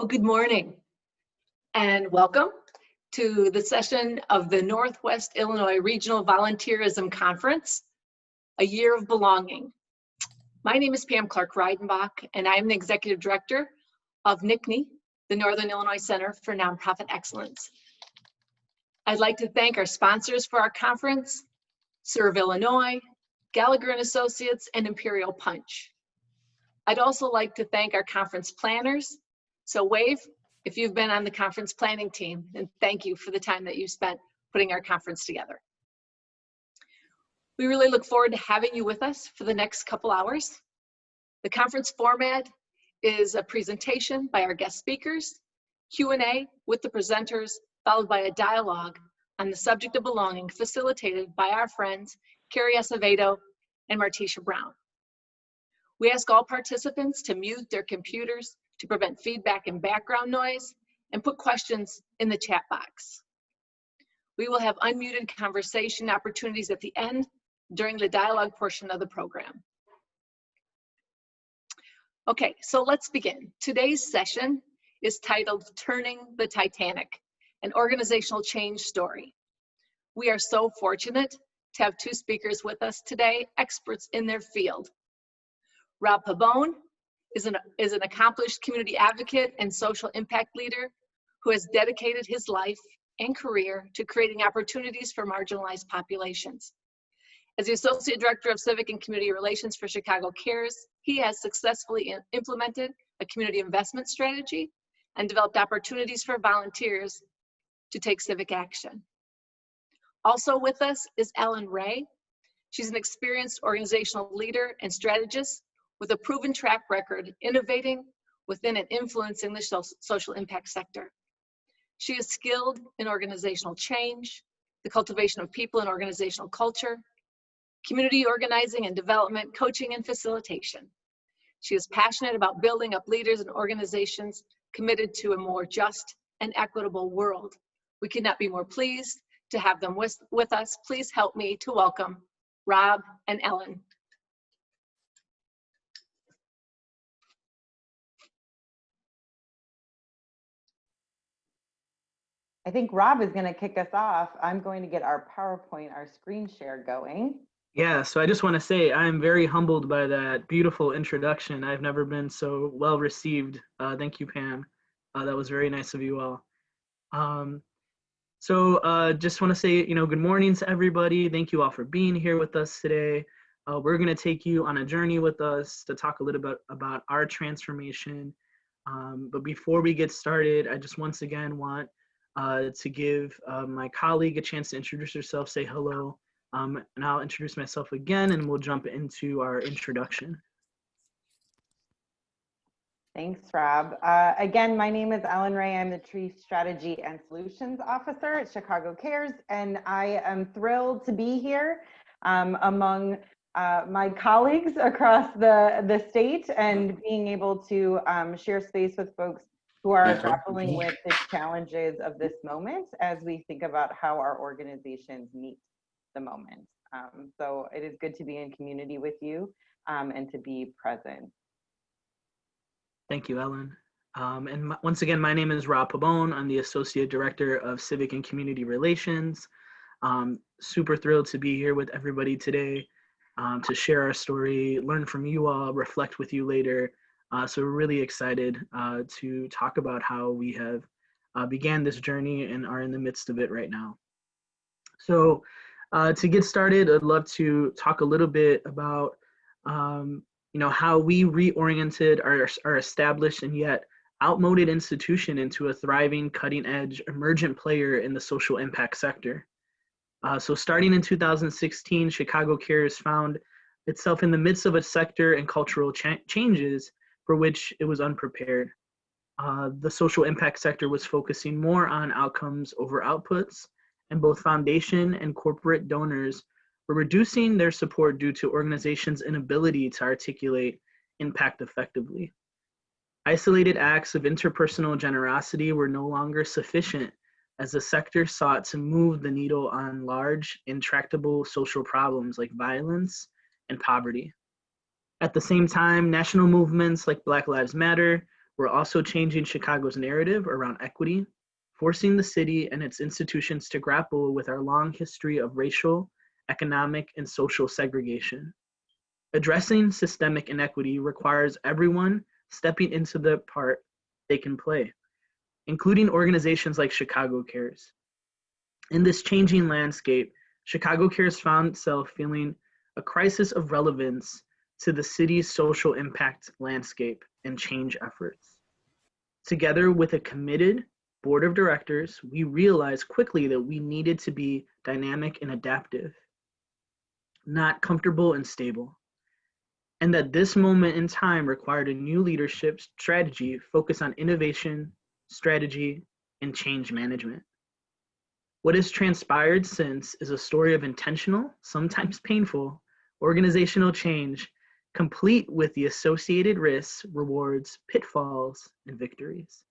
Well, good morning and welcome to the session of the Northwest Illinois Regional Volunteerism Conference, A Year of Belonging. My name is Pam Clark-Reidenbach, and I'm the Executive Director of NICNE, the Northern Illinois Center for Nonprofit Excellence. I'd like to thank our sponsors for our conference, Serve Illinois, Gallagher and Associates, and Imperial Punch. I'd also like to thank our conference planners. So wave if you've been on the conference planning team, and thank you for the time that you spent putting our conference together. We really look forward to having you with us for the next couple hours. The conference format is a presentation by our guest speakers, Q&A with the presenters, followed by a dialogue on the subject of belonging facilitated by our friends, Carrie Acevedo and Martisha Brown. We ask all participants to mute their computers to prevent feedback and background noise, and put questions in the chat box. We will have unmuted conversation opportunities at the end during the dialogue portion of the program. Okay, so let's begin. Today's session is titled Turning the Titanic, an organizational change story. We are so fortunate to have two speakers with us today, experts in their field. Rob Pabon is an accomplished community advocate and social impact leader who has dedicated his life and career to creating opportunities for marginalized populations. As the Associate Director of Civic and Community Relations for Chicago Cares, he has successfully implemented a community investment strategy and developed opportunities for volunteers to take civic action. Also with us is Ellen Ray. She's an experienced organizational leader and strategist with a proven track record innovating within and influencing the social impact sector. She is skilled in organizational change, the cultivation of people and organizational culture, community organizing and development, coaching and facilitation. She is passionate about building up leaders and organizations committed to a more just and equitable world. We could not be more pleased to have them with us. Please help me to welcome Rob and Ellen. I think Rob is going to kick us off. I'm going to get our PowerPoint, our screen share going. Yeah, so I just want to say I'm very humbled by that beautiful introduction. I've never been so well received. Thank you, Pam. That was very nice of you all. Just want to say, good morning to everybody. Thank you all for being here with us today. We're going to take you on a journey with us to talk a little bit about our transformation. But before we get started, I just once again want to give my colleague a chance to introduce herself, say hello, and I'll introduce myself again and we'll jump into our introduction. Thanks, Rob. Again, my name is Ellen Ray. I'm the Chief Strategy and Solutions Officer at Chicago Cares, and I am thrilled to be here among my colleagues across the state and being able to share space with folks who are grappling with the challenges of this moment as we think about how our organizations meet the moment. So it is good to be in community with you and to be present. Thank you, Ellen. Once again, my name is Rob Pabon. I'm the Associate Director of Civic and Community Relations. Super thrilled to be here with everybody today to share our story, learn from you all, reflect with you later. So we're really excited to talk about how we have began this journey and are in the midst of it right now. So to get started, I'd love to talk a little bit about how we reoriented our established and yet outmoded institution into a thriving, cutting-edge, emergent player in the social impact sector. So starting in 2016, Chicago Cares found itself in the midst of a sector and cultural changes for which it was unprepared. The social impact sector was focusing more on outcomes over outputs, and both foundation and corporate donors were reducing their support due to organizations' inability to articulate impact effectively. Isolated acts of interpersonal generosity were no longer sufficient as the sector sought to move the needle on large, intractable social problems like violence and poverty. At the same time, national movements like Black Lives Matter We're also changing Chicago's narrative around equity, forcing the city and its institutions to grapple with our long history of racial, economic, and social segregation. Addressing systemic inequity requires everyone stepping into the part they can play, including organizations like Chicago Cares. In this changing landscape, Chicago Cares found itself feeling a crisis of relevance to the city's social impact landscape and change efforts. Together with a committed board of directors, we realized quickly that we needed to be dynamic and adaptive, not comfortable and stable, and that this moment in time required a new leadership strategy focused on innovation, strategy, and change management. What has transpired since is a story of intentional, sometimes painful, organizational change, complete with the associated risks, rewards, pitfalls, and victories.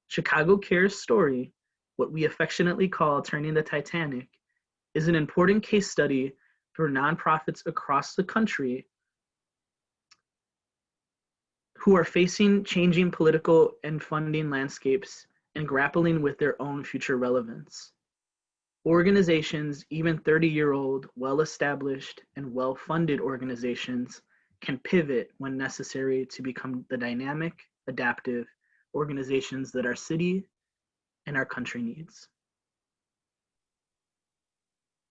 Chicago Cares' story, what we affectionately call turning the Titanic, is an important case study for nonprofits across the country who are facing changing political and funding landscapes and grappling with their own future relevance. Organizations, even 30-year-old, well-established, and well-funded organizations, can pivot when necessary to become the dynamic, adaptive organizations that our city and our country needs.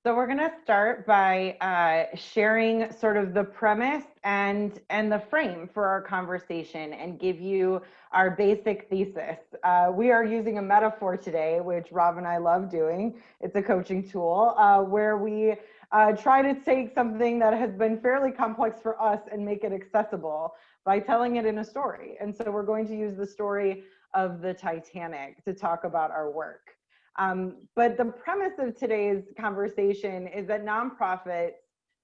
So we're going to start by sharing sort of the premise and the frame for our conversation and give you our basic thesis. We are using a metaphor today, which Rob and I love doing. It's a coaching tool where we try to take something that has been fairly complex for us and make it accessible by telling it in a story. And so we're going to use the story of the Titanic to talk about our work. But the premise of today's conversation is that nonprofits,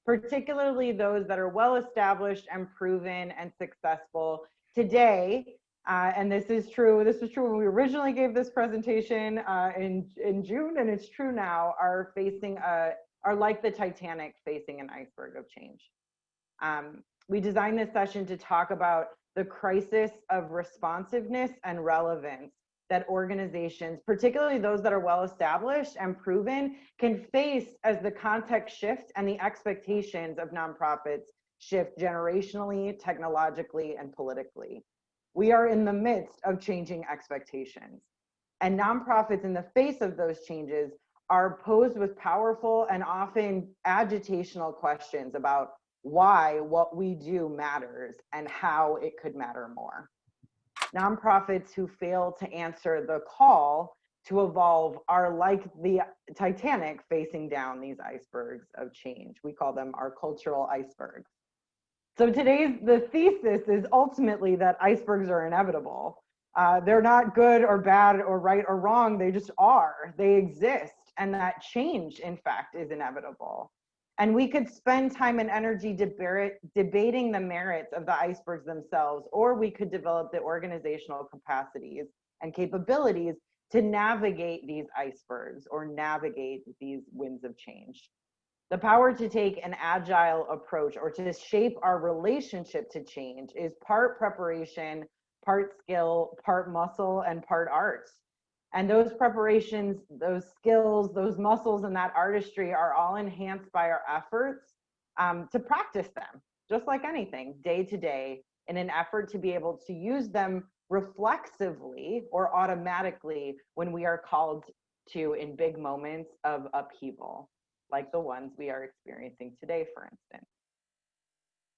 particularly those that are well established and proven and successful today, and this was true when we originally gave this presentation in June, and it's true now, are like the Titanic facing an iceberg of change. We designed this session to talk about the crisis of responsiveness and relevance that organizations, particularly those that are well established and proven, can face as the context shifts and the expectations of nonprofits shift generationally, technologically, and politically. We are in the midst of changing expectations. And nonprofits, in the face of those changes, are posed with powerful and often agitational questions about why what we do matters and how it could matter more. Nonprofits who fail to answer the call to evolve are like the Titanic facing down these icebergs of change. We call them our cultural icebergs. So the thesis is ultimately that icebergs are inevitable. They're not good or bad or right or wrong, they just are. They exist, and that change, in fact, is inevitable. And we could spend time and energy debating the merits of the icebergs themselves, or we could develop the organizational capacities and capabilities to navigate these icebergs or navigate these winds of change. The power to take an agile approach or to shape our relationship to change is part preparation, part skill, part muscle, and part art. And those preparations, those skills, those muscles, and that artistry are all enhanced by our efforts to practice them, just like anything, day to day, in an effort to be able to use them reflexively or automatically when we are called to in big moments of upheaval, like the ones we are experiencing today, for instance.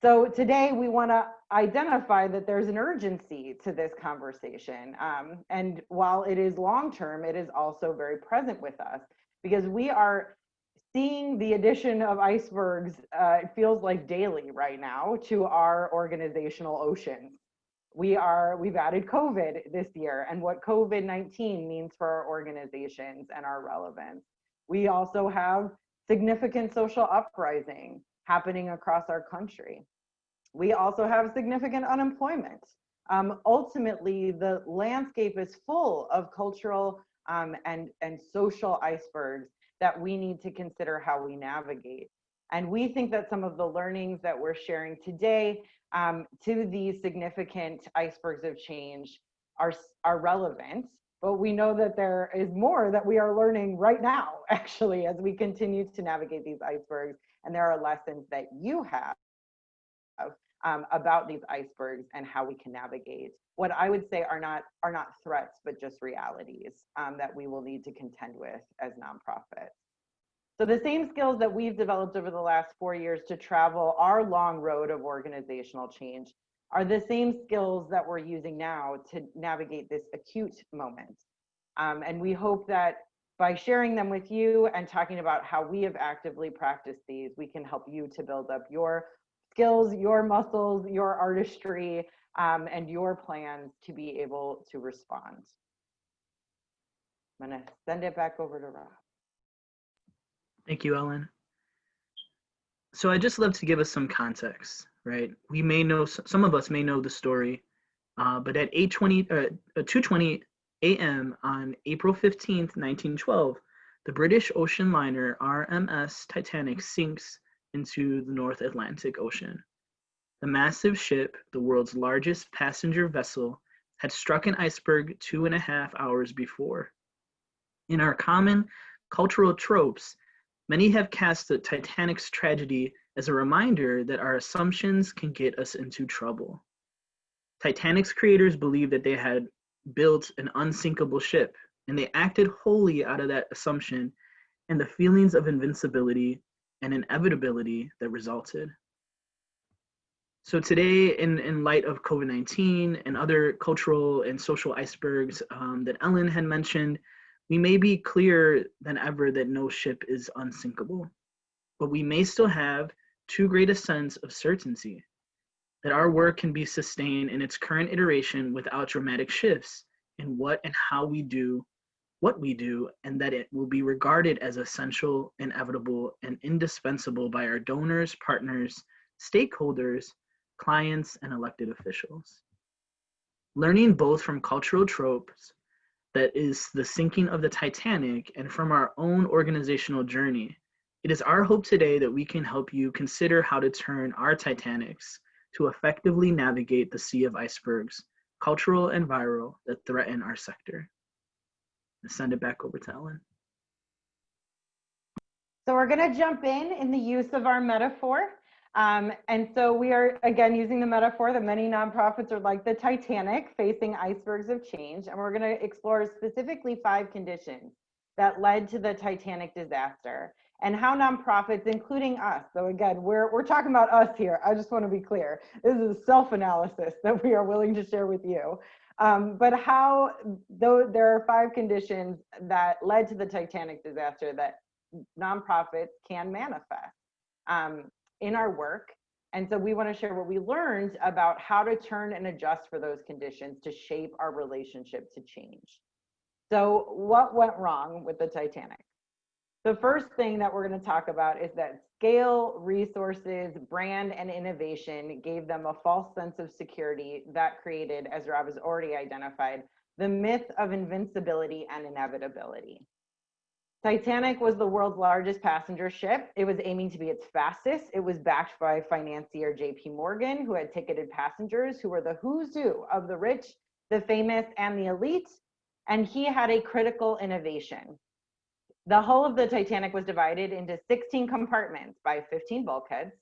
So today we want to identify that there's an urgency to this conversation. And while it is long-term, it is also very present with us because we are seeing the addition of icebergs, it feels like daily right now, to our organizational oceans. We've added COVID this year and what COVID-19 means for our organizations and our relevance. We also have significant social uprising happening across our country. We also have significant unemployment. Ultimately, the landscape is full of cultural and social icebergs that we need to consider how we navigate. And we think that some of the learnings that we're sharing today to these significant icebergs of change are relevant, but we know that there is more that we are learning right now, actually, as we continue to navigate these icebergs. And there are lessons that you have about these icebergs and how we can navigate what I would say are not threats, but just realities that we will need to contend with as nonprofits. So the same skills that we've developed over the last 4 years to travel our long road of organizational change are the same skills that we're using now to navigate this acute moment. And we hope that by sharing them with you and talking about how we have actively practiced these, we can help you to build up your skills, your muscles, your artistry, and your plans to be able to respond. I'm gonna send it back over to Rob. Thank you, Ellen. So I'd just love to give us some context, right? We may know, some of us may know the story, but at 2:20 a.m. on April 15th, 1912, the British ocean liner RMS Titanic sinks into the North Atlantic Ocean. The massive ship, the world's largest passenger vessel, had struck an iceberg 2.5 hours before. In our common cultural tropes, many have cast the Titanic's tragedy as a reminder that our assumptions can get us into trouble. Titanic's creators believed that they had built an unsinkable ship, and they acted wholly out of that assumption and the feelings of invincibility and inevitability that resulted. So today, in light of COVID-19 and other cultural and social icebergs that Ellen had mentioned, we may be clearer than ever that no ship is unsinkable, but we may still have too great a sense of certainty that our work can be sustained in its current iteration without dramatic shifts in what and how we do what we do, and that it will be regarded as essential, inevitable, and indispensable by our donors, partners, stakeholders, clients, and elected officials. Learning both from cultural tropes, that is the sinking of the Titanic, and from our own organizational journey, it is our hope today that we can help you consider how to turn our Titanics to effectively navigate the sea of icebergs, cultural and viral, that threaten our sector. Let's send it back over to Ellen. So we're going to jump in the use of our metaphor. And so we are, again, using the metaphor that many nonprofits are like the Titanic, facing icebergs of change. And we're going to explore specifically 5 conditions that led to the Titanic disaster and how nonprofits, including us, so again, we're talking about us here. I just want to be clear. This is self-analysis that we are willing to share with you. But how, though there are 5 conditions that led to the Titanic disaster that nonprofits can manifest in our work. And so we want to share what we learned about how to turn and adjust for those conditions to shape our relationship to change. So what went wrong with the Titanic? The first thing that we're going to talk about is that scale, resources, brand, and innovation gave them a false sense of security that created, as Rob has already identified, the myth of invincibility and inevitability. Titanic was the world's largest passenger ship. It was aiming to be its fastest. It was backed by financier JP Morgan, who had ticketed passengers who were the who's who of the rich, the famous, and the elite. And he had a critical innovation. The hull of the Titanic was divided into 16 compartments by 15 bulkheads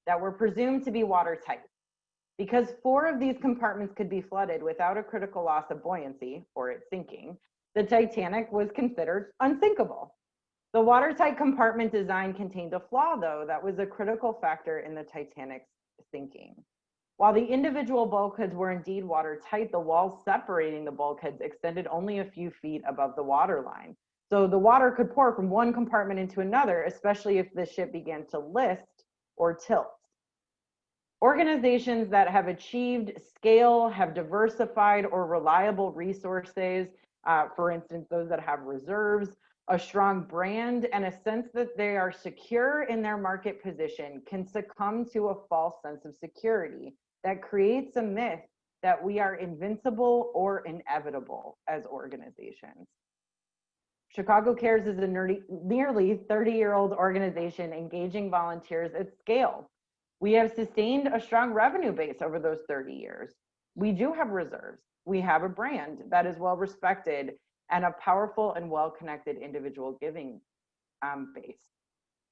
that were presumed to be watertight. Because 4 of these compartments could be flooded without a critical loss of buoyancy, or it sinking, the Titanic was considered unsinkable. The watertight compartment design contained a flaw, though, that was a critical factor in the Titanic's sinking. While the individual bulkheads were indeed watertight, the walls separating the bulkheads extended only a few feet above the waterline. So the water could pour from one compartment into another, especially if the ship began to list or tilt. Organizations that have achieved scale, have diversified or reliable resources, for instance, those that have reserves, a strong brand, and a sense that they are secure in their market position, can succumb to a false sense of security that creates a myth that we are invincible or inevitable as organizations. Chicago Cares is a nearly 30-year-old organization engaging volunteers at scale. We have sustained a strong revenue base over those 30 years. We do have reserves. We have a brand that is well respected and a powerful and well-connected individual giving base.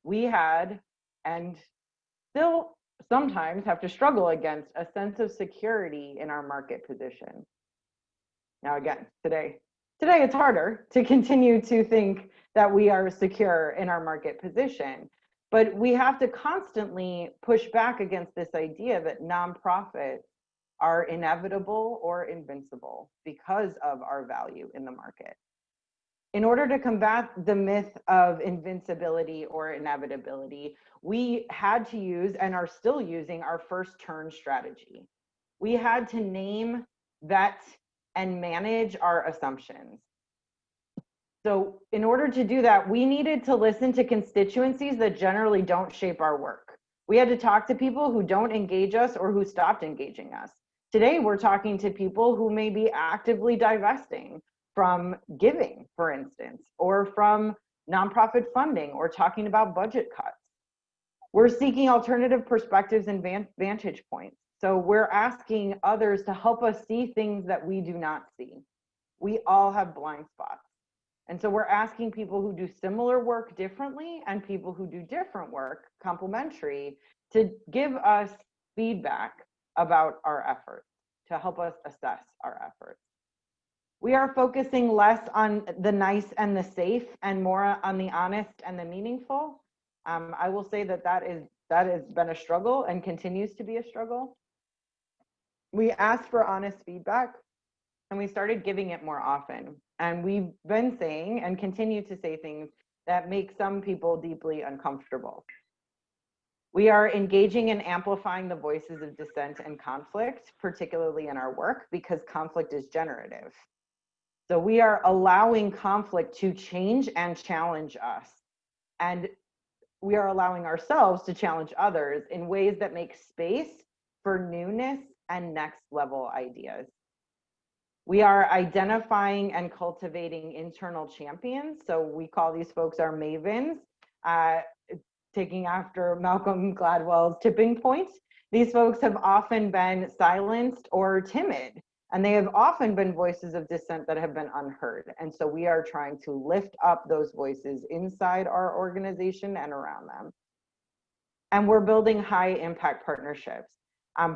We had, and still sometimes have to struggle against, a sense of security in our market position. Now again, today it's harder to continue to think that we are secure in our market position, but we have to constantly push back against this idea that nonprofits are inevitable or invincible because of our value in the market. In order to combat the myth of invincibility or inevitability, we had to use, and are still using, our first turn strategy. We had to name, vet, and manage our assumptions. So in order to do that, we needed to listen to constituencies that generally don't shape our work. We had to talk to people who don't engage us or who stopped engaging us. Today, we're talking to people who may be actively divesting from giving, for instance, or from nonprofit funding, or talking about budget cuts. We're seeking alternative perspectives and vantage points. So we're asking others to help us see things that we do not see. We all have blind spots. And so we're asking people who do similar work differently and people who do different work, complementary, to give us feedback about our efforts, to help us assess our efforts. We are focusing less on the nice and the safe and more on the honest and the meaningful. I will say that has been a struggle and continues to be a struggle. We asked for honest feedback and we started giving it more often. And we've been saying and continue to say things that make some people deeply uncomfortable. We are engaging and amplifying the voices of dissent and conflict, particularly in our work, because conflict is generative. So we are allowing conflict to change and challenge us. And we are allowing ourselves to challenge others in ways that make space for newness and next level ideas. We are identifying and cultivating internal champions. So we call these folks our mavens, taking after Malcolm Gladwell's tipping point. These folks have often been silenced or timid, and they have often been voices of dissent that have been unheard. And so we are trying to lift up those voices inside our organization and around them. And we're building high impact partnerships.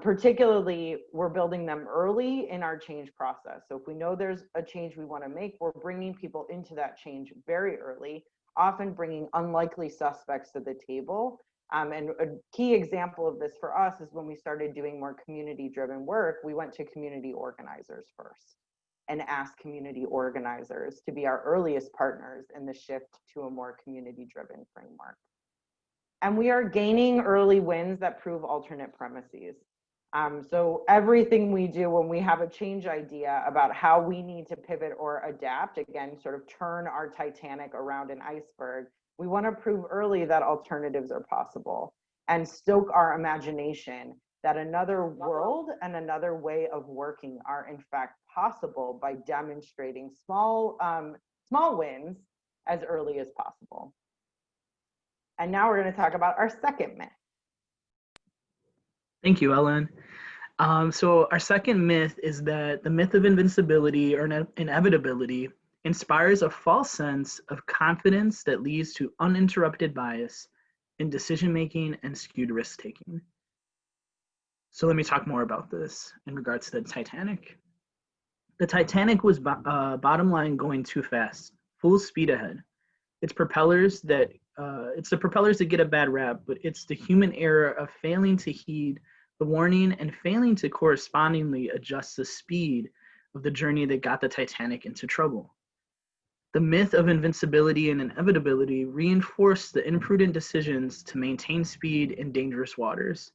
Particularly, we're building them early in our change process. So if we know there's a change we want to make, we're bringing people into that change very early, often bringing unlikely suspects to the table. And a key example of this for us is when we started doing more community-driven work, we went to community organizers first and asked community organizers to be our earliest partners in the shift to a more community-driven framework. And we are gaining early wins that prove alternate premises. So everything we do when we have a change idea about how we need to pivot or adapt, again, sort of turn our Titanic around an iceberg, we want to prove early that alternatives are possible and stoke our imagination that another world and another way of working are in fact possible by demonstrating small wins as early as possible. And now we're going to talk about our second myth. Thank you, Ellen. So our second myth is that the myth of invincibility or inevitability inspires a false sense of confidence that leads to uninterrupted bias in decision-making and skewed risk-taking. So let me talk more about this in regards to the Titanic. The Titanic was bottom line going too fast, full speed ahead. It's the propellers that get a bad rap, but it's the human error of failing to heed the warning and failing to correspondingly adjust the speed of the journey that got the Titanic into trouble. The myth of invincibility and inevitability reinforced the imprudent decisions to maintain speed in dangerous waters.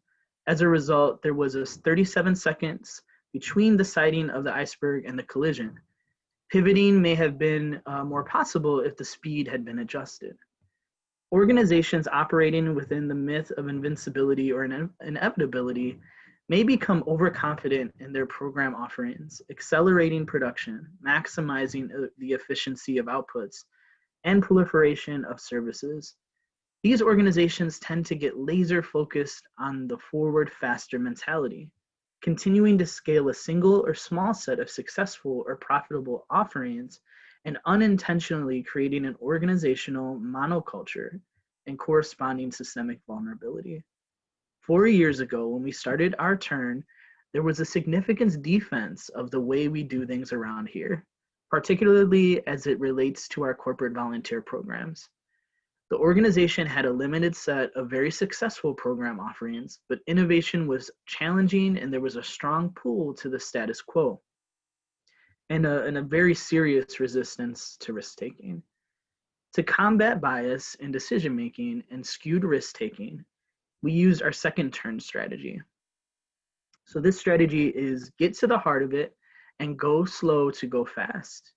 As a result, there was 37 seconds between the sighting of the iceberg and the collision. Pivoting may have been more possible if the speed had been adjusted. Organizations operating within the myth of invincibility or inevitability may become overconfident in their program offerings, accelerating production, maximizing the efficiency of outputs, and proliferation of services. These organizations tend to get laser focused on the forward, faster mentality, continuing to scale a single or small set of successful or profitable offerings and unintentionally creating an organizational monoculture and corresponding systemic vulnerability. 4 years ago, when we started our turn, there was a significant defense of the way we do things around here, particularly as it relates to our corporate volunteer programs. The organization had a limited set of very successful program offerings, but innovation was challenging and there was a strong pull to the status quo and a very serious resistance to risk-taking. To combat bias in decision-making and skewed risk-taking, we used our second turn strategy. So this strategy is get to the heart of it and go slow to go fast.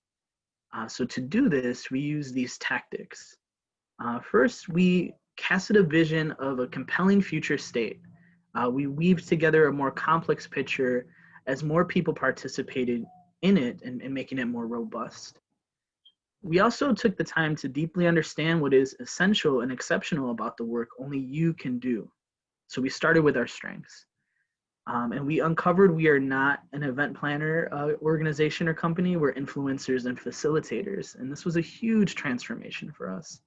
So to do this, we use these tactics. First, we casted a vision of a compelling future state. We weaved together a more complex picture as more people participated in it and making it more robust. We also took the time to deeply understand what is essential and exceptional about the work only you can do. So we started with our strengths. And we uncovered we are not an event planner organization or company. We're influencers and facilitators. And this was a huge transformation for us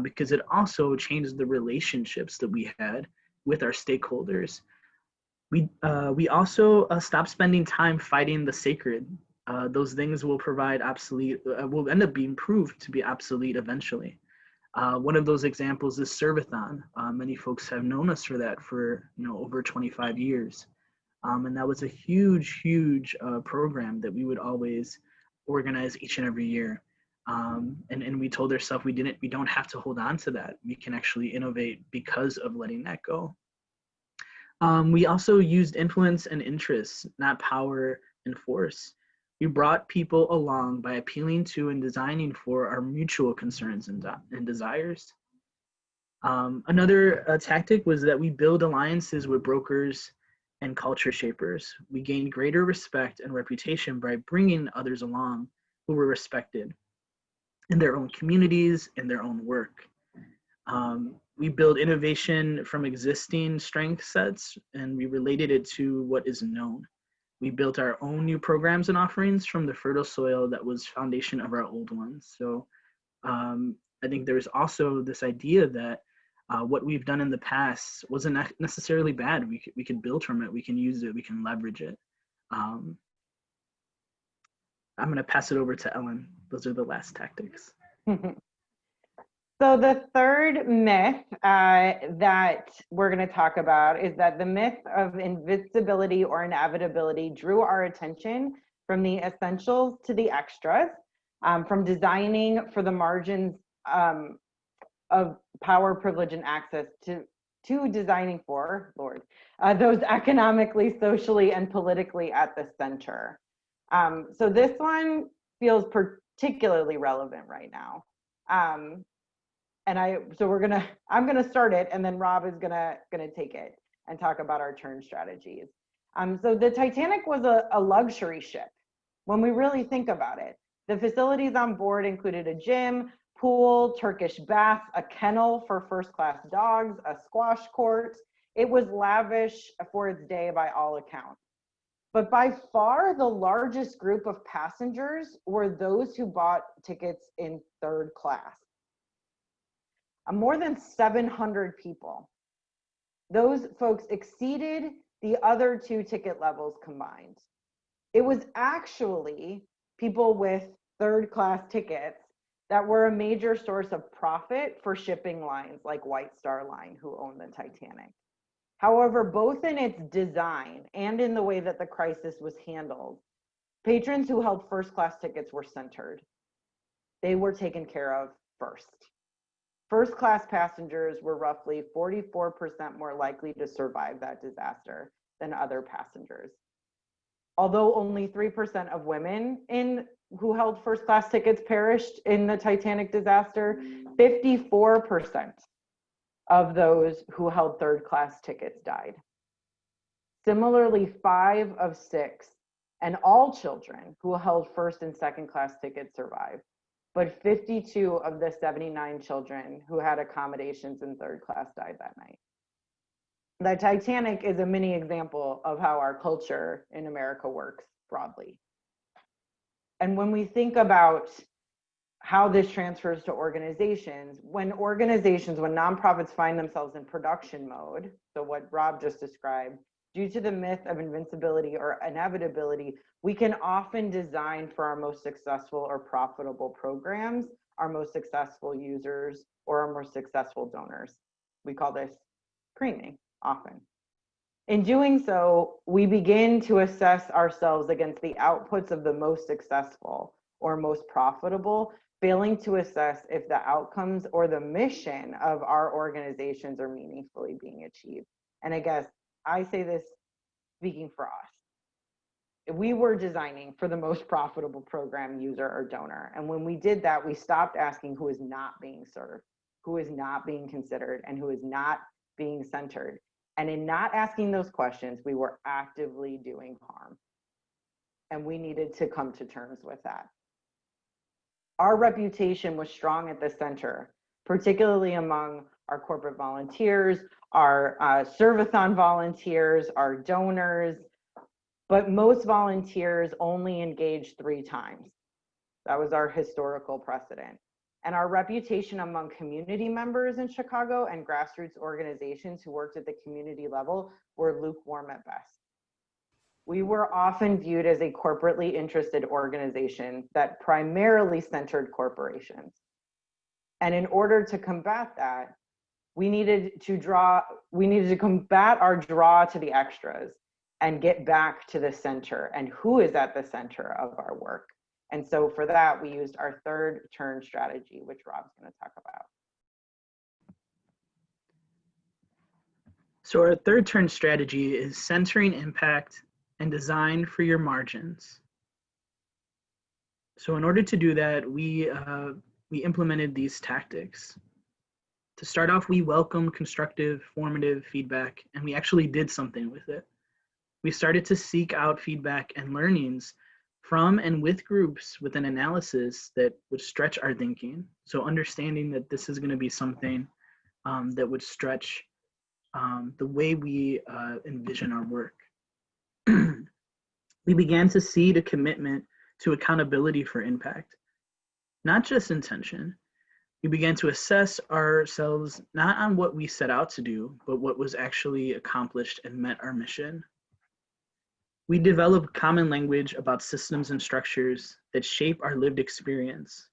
because it also changed the relationships that we had with our stakeholders. We also stopped spending time fighting the sacred. Those things will provide obsolete, will end up being proved to be obsolete eventually. One of those examples is Servathon. Many folks have known us for that for over 25 years. And that was a huge, huge program that we would always organize each and every year. And we told ourselves we don't have to hold on to that. We can actually innovate because of letting that go. We also used influence and interest, not power and force. We brought people along by appealing to and designing for our mutual concerns and desires. Another tactic was that we build alliances with brokers and culture shapers. We gained greater respect and reputation by bringing others along who were respected in their own communities, in their own work. We build innovation from existing strength sets and we related it to what is known. We built our own new programs and offerings from the fertile soil that was foundation of our old ones. So I think there's also this idea that what we've done in the past wasn't necessarily bad. We can build from it, we can use it, we can leverage it. I'm gonna pass it over to Ellen. Those are the last tactics. So the third myth that we're going to talk about is that the myth of invincibility or inevitability drew our attention from the essentials to the extras, from designing for the margins of power, privilege, and access to designing for, those economically, socially, and politically at the center. So this one feels particularly relevant right now. I'm gonna start it, and then Rob is gonna take it and talk about our turn strategies. So the Titanic was a luxury ship when we really think about it. The facilities on board included a gym, pool, Turkish bath, a kennel for first-class dogs, a squash court. It was lavish for its day by all accounts. But by far the largest group of passengers were those who bought tickets in third class. More than 700 people. Those folks exceeded the other two ticket levels combined. It was actually people with third class tickets that were a major source of profit for shipping lines like White Star Line, who owned the Titanic. However, both in its design and in the way that the crisis was handled, patrons who held first class tickets were centered. They were taken care of first. First class passengers were roughly 44% more likely to survive that disaster than other passengers. Although only 3% of women who held first class tickets perished in the Titanic disaster, 54% of those who held third class tickets died. Similarly, 5 of 6 and all children who held first and second class tickets survived. but 52 of the 79 children who had accommodations in third class died that night. The Titanic is a mini example of how our culture in America works broadly. And when we think about how this transfers to organizations, when nonprofits find themselves in production mode, so what Rob just described, due to the myth of invincibility or inevitability, we can often design for our most successful or profitable programs, our most successful users, or our most successful donors. We call this creaming often. In doing so, we begin to assess ourselves against the outputs of the most successful or most profitable, failing to assess if the outcomes or the mission of our organizations are meaningfully being achieved. And I guess I say this speaking for us. If we were designing for the most profitable program, user, or donor, and when we did that, we stopped asking who is not being served, who is not being considered, and who is not being centered. And in not asking those questions, we were actively doing harm. And we needed to come to terms with that. Our reputation was strong at the center, particularly among our corporate volunteers, our serve-a-thon volunteers, our donors, but most volunteers only engaged 3 times. That was our historical precedent. And our reputation among community members in Chicago and grassroots organizations who worked at the community level were lukewarm at best. We were often viewed as a corporately interested organization that primarily centered corporations. And in order to combat that, we needed to combat our draw to the extras and get back to the center and who is at the center of our work. And so for that, we used our third turn strategy, which Rob's going to talk about. So our third turn strategy is centering impact and design for your margins. So in order to do that, we implemented these tactics. To start off, we welcomed constructive, formative feedback, and we actually did something with it. We started to seek out feedback and learnings from and with groups with an analysis that would stretch our thinking. So understanding that this is going to be something that would stretch the way we envision our work. We began to see the commitment to accountability for impact, not just intention. We began to assess ourselves not on what we set out to do, but what was actually accomplished and met our mission. We developed common language about systems and structures that shape our lived experience.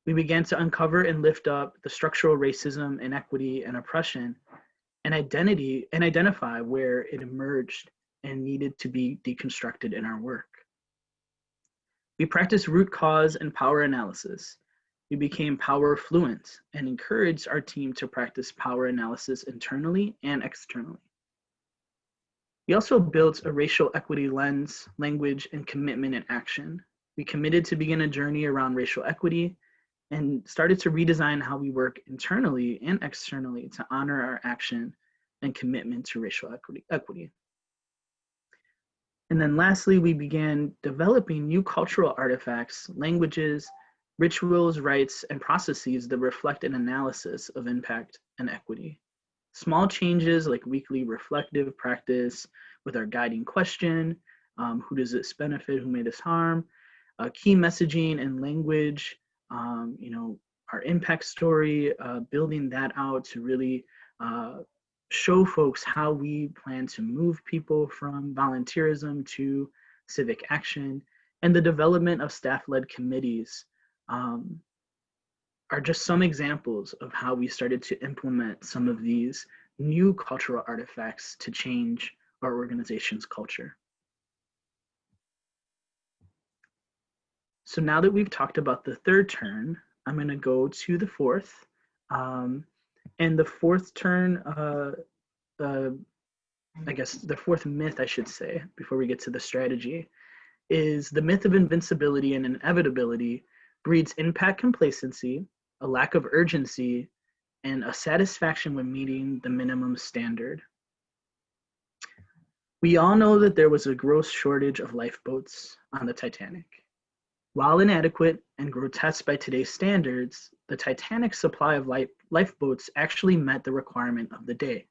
We began to uncover and lift up the structural racism, inequity, and oppression, and identify where it emerged and needed to be deconstructed in our work. We practiced root cause and power analysis. We became power fluent and encouraged our team to practice power analysis internally and externally. We also built a racial equity lens, language, and commitment in action. We committed to begin a journey around racial equity and started to redesign how we work internally and externally to honor our action and commitment to racial equity. And then lastly, we began developing new cultural artifacts, languages, rituals, rites, and processes that reflect an analysis of impact and equity. Small changes like weekly reflective practice with our guiding question, who does this benefit, who may this harm, key messaging and language, our impact story, building that out to really show folks how we plan to move people from volunteerism to civic action, and the development of staff-led committees are just some examples of how we started to implement some of these new cultural artifacts to change our organization's culture. So now that we've talked about the third turn, I'm going to go to the fourth. And the fourth turn, I guess the fourth myth, I should say, before we get to the strategy, is the myth of invincibility and inevitability breeds impact complacency, a lack of urgency, and a satisfaction with meeting the minimum standard. We all know that there was a gross shortage of lifeboats on the Titanic. While inadequate and grotesque by today's standards, the Titanic's supply of lifeboats actually met the requirement of the day.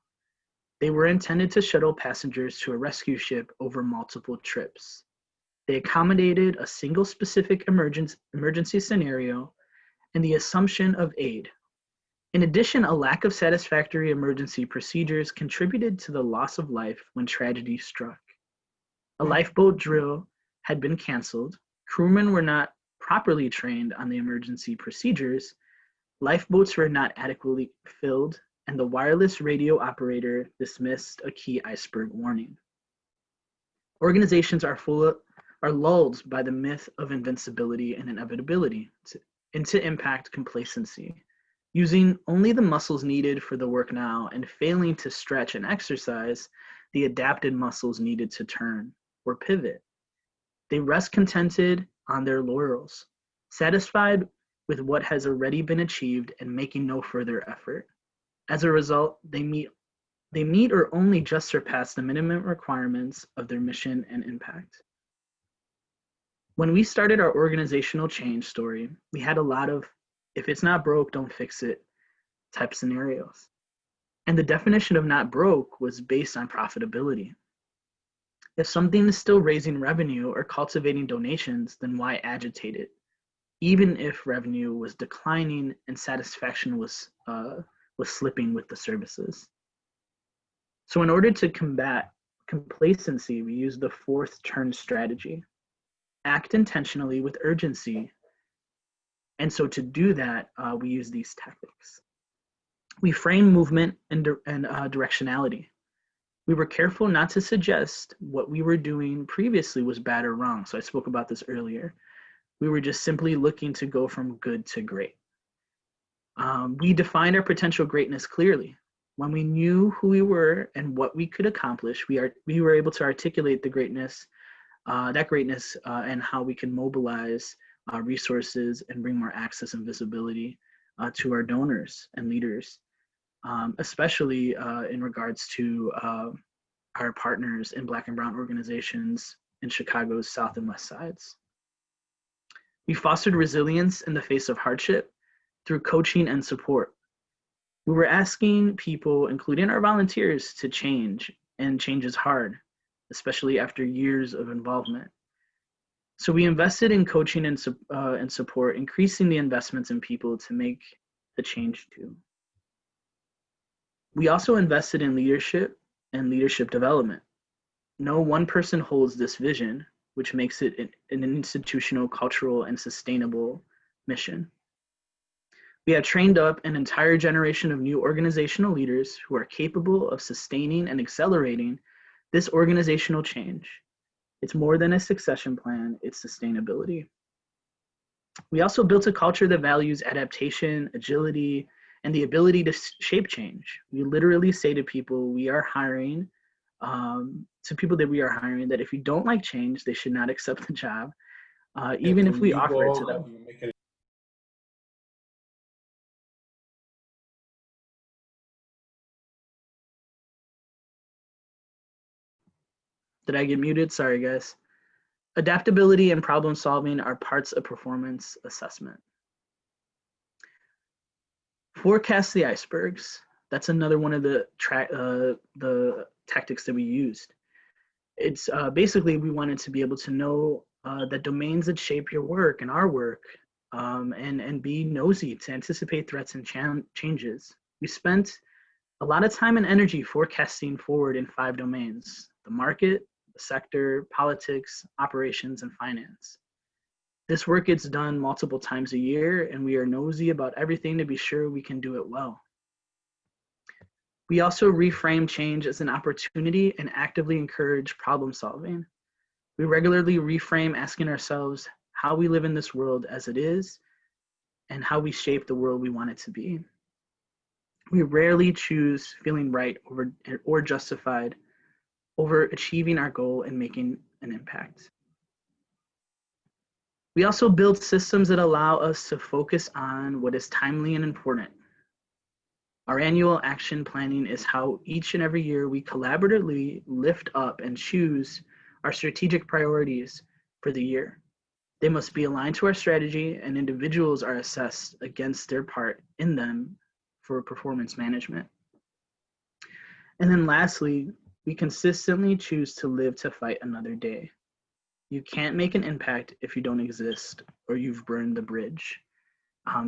They were intended to shuttle passengers to a rescue ship over multiple trips. They accommodated a single specific emergency scenario and the assumption of aid. In addition, a lack of satisfactory emergency procedures contributed to the loss of life when tragedy struck. A lifeboat drill had been canceled, crewmen were not properly trained on the emergency procedures, lifeboats were not adequately filled, and the wireless radio operator dismissed a key iceberg warning. Organizations are lulled by the myth of invincibility and inevitability into impact complacency, using only the muscles needed for the work now and failing to stretch and exercise the adapted muscles needed to turn or pivot. They rest contented on their laurels, satisfied with what has already been achieved and making no further effort. As a result, they meet or only just surpass the minimum requirements of their mission and impact. When we started our organizational change story, we had a lot of, if it's not broke, don't fix it type scenarios. And the definition of not broke was based on profitability. If something is still raising revenue or cultivating donations, then why agitate it? Even if revenue was declining and satisfaction was slipping with the services. So in order to combat complacency, we use the fourth turn strategy. Act intentionally with urgency. And so to do that, we use these tactics. We frame movement and directionality. We were careful not to suggest what we were doing previously was bad or wrong. So I spoke about this earlier. We were just simply looking to go from good to great. We defined our potential greatness clearly. When we knew who we were and what we could accomplish, we were able to articulate the greatness, and how we can mobilize resources and bring more access and visibility to our donors and leaders, especially in regards to our partners in Black and Brown organizations in Chicago's South and West Sides. We fostered resilience in the face of hardship through coaching and support. We were asking people, including our volunteers, to change, and change is hard, especially after years of involvement. So we invested in coaching and support, increasing the investments in people to make the change too. We also invested in leadership and leadership development. No one person holds this vision, which makes it an institutional, cultural, and sustainable mission. We have trained up an entire generation of new organizational leaders who are capable of sustaining and accelerating this organizational change. It's more than a succession plan, it's sustainability. We also built a culture that values adaptation, agility, and the ability to shape change. We literally say to people we are hiring, that if you don't like change, they should not accept the job, even if we offer it to them. Did I get muted? Sorry, guys. Adaptability and problem solving are parts of performance assessment. Forecast the icebergs. That's another one of the tactics that we used. It's basically we wanted to be able to know the domains that shape your work and our work, and be nosy to anticipate threats and changes. We spent a lot of time and energy forecasting forward in 5 domains: the market, the sector, politics, operations, and finance. This work gets done multiple times a year, and we are nosy about everything to be sure we can do it well. We also reframe change as an opportunity and actively encourage problem solving. We regularly reframe asking ourselves how we live in this world as it is and how we shape the world we want it to be. We rarely choose feeling right or justified over achieving our goal and making an impact. We also build systems that allow us to focus on what is timely and important. Our annual action planning is how each and every year we collaboratively lift up and choose our strategic priorities for the year. They must be aligned to our strategy, and individuals are assessed against their part in them for performance management. And then lastly, we consistently choose to live to fight another day. You can't make an impact if you don't exist or you've burned the bridge.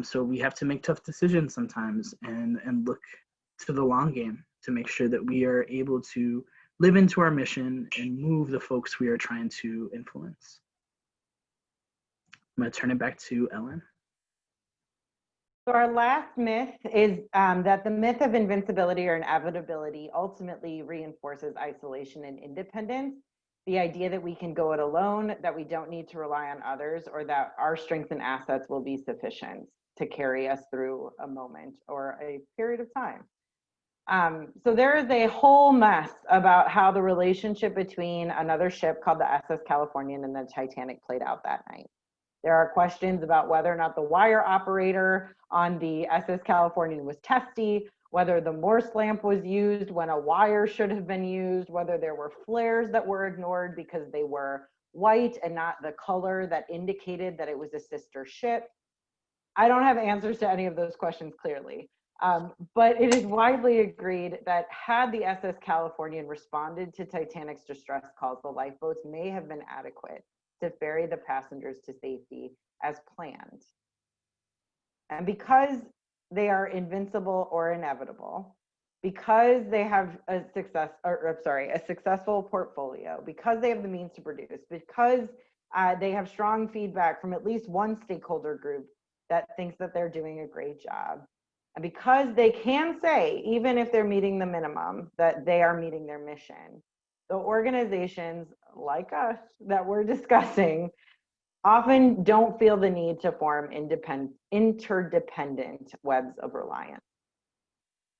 So we have to make tough decisions sometimes and look to the long game to make sure that we are able to live into our mission and move the folks we are trying to influence. I'm going to turn it back to Ellen. So our last myth is that the myth of invincibility or inevitability ultimately reinforces isolation and independence. The idea that we can go it alone, that we don't need to rely on others, or that our strengths and assets will be sufficient to carry us through a moment or a period of time. So there is a whole mess about how the relationship between another ship called the SS Californian and the Titanic played out that night. There are questions about whether or not the wire operator on the SS Californian was testy, whether the Morse lamp was used when a wire should have been used, whether there were flares that were ignored because they were white and not the color that indicated that it was a sister ship. I don't have answers to any of those questions clearly, but it is widely agreed that had the SS Californian responded to Titanic's distress calls, the lifeboats may have been adequate to ferry the passengers to safety as planned. And because they are invincible or inevitable, because they have a successful portfolio, because they have the means to produce, because they have strong feedback from at least one stakeholder group that thinks that they're doing a great job, and because they can say, even if they're meeting the minimum, that they are meeting their mission, the organizations like us that we're discussing often don't feel the need to form interdependent webs of reliance.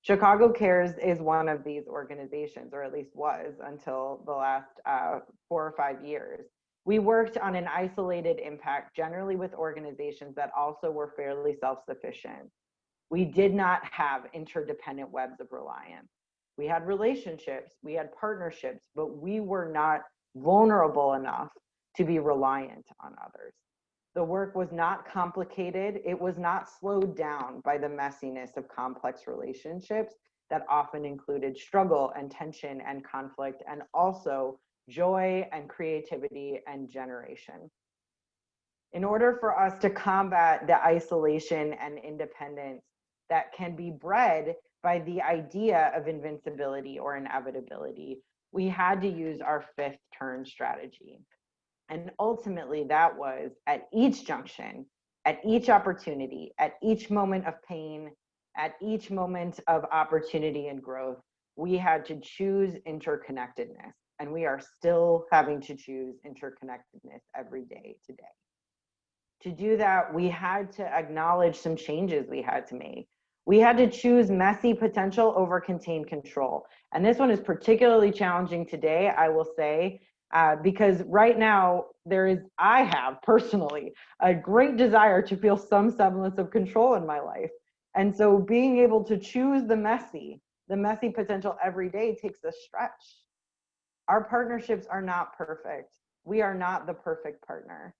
Chicago Cares is one of these organizations, or at least was until the last 4 or 5 years. We worked on an isolated impact, generally with organizations that also were fairly self-sufficient. We did not have interdependent webs of reliance. We had relationships, we had partnerships, but we were not vulnerable enough to be reliant on others. The work was not complicated. It was not slowed down by the messiness of complex relationships that often included struggle and tension and conflict, and also joy and creativity and generation. In order for us to combat the isolation and independence that can be bred by the idea of invincibility or inevitability, we had to use our 5th turn strategy. And ultimately, that was at each junction, at each opportunity, at each moment of pain, at each moment of opportunity and growth, we had to choose interconnectedness. And we are still having to choose interconnectedness every day today. To do that, we had to acknowledge some changes we had to make. We had to choose messy potential over contained control. And this one is particularly challenging today, I will say, because right now I have personally a great desire to feel some semblance of control in my life. And so being able to choose the messy potential every day takes a stretch. Our partnerships are not perfect. We are not the perfect partner,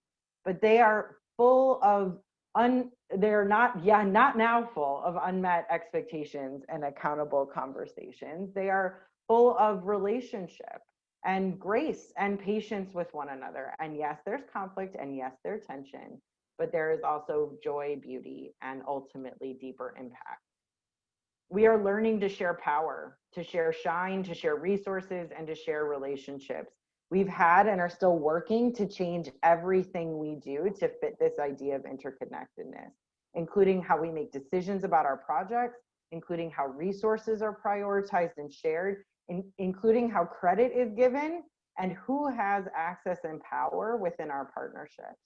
but they are full of not now full of unmet expectations and accountable conversations. They are full of relationship and grace and patience with one another. And yes, there's conflict, and yes, there's tension, but there is also joy, beauty, and ultimately deeper impact. We are learning to share power, to share shine, to share resources, and to share relationships. We've had and are still working to change everything we do to fit this idea of interconnectedness, including how we make decisions about our projects, including how resources are prioritized and shared, including how credit is given, and who has access and power within our partnerships.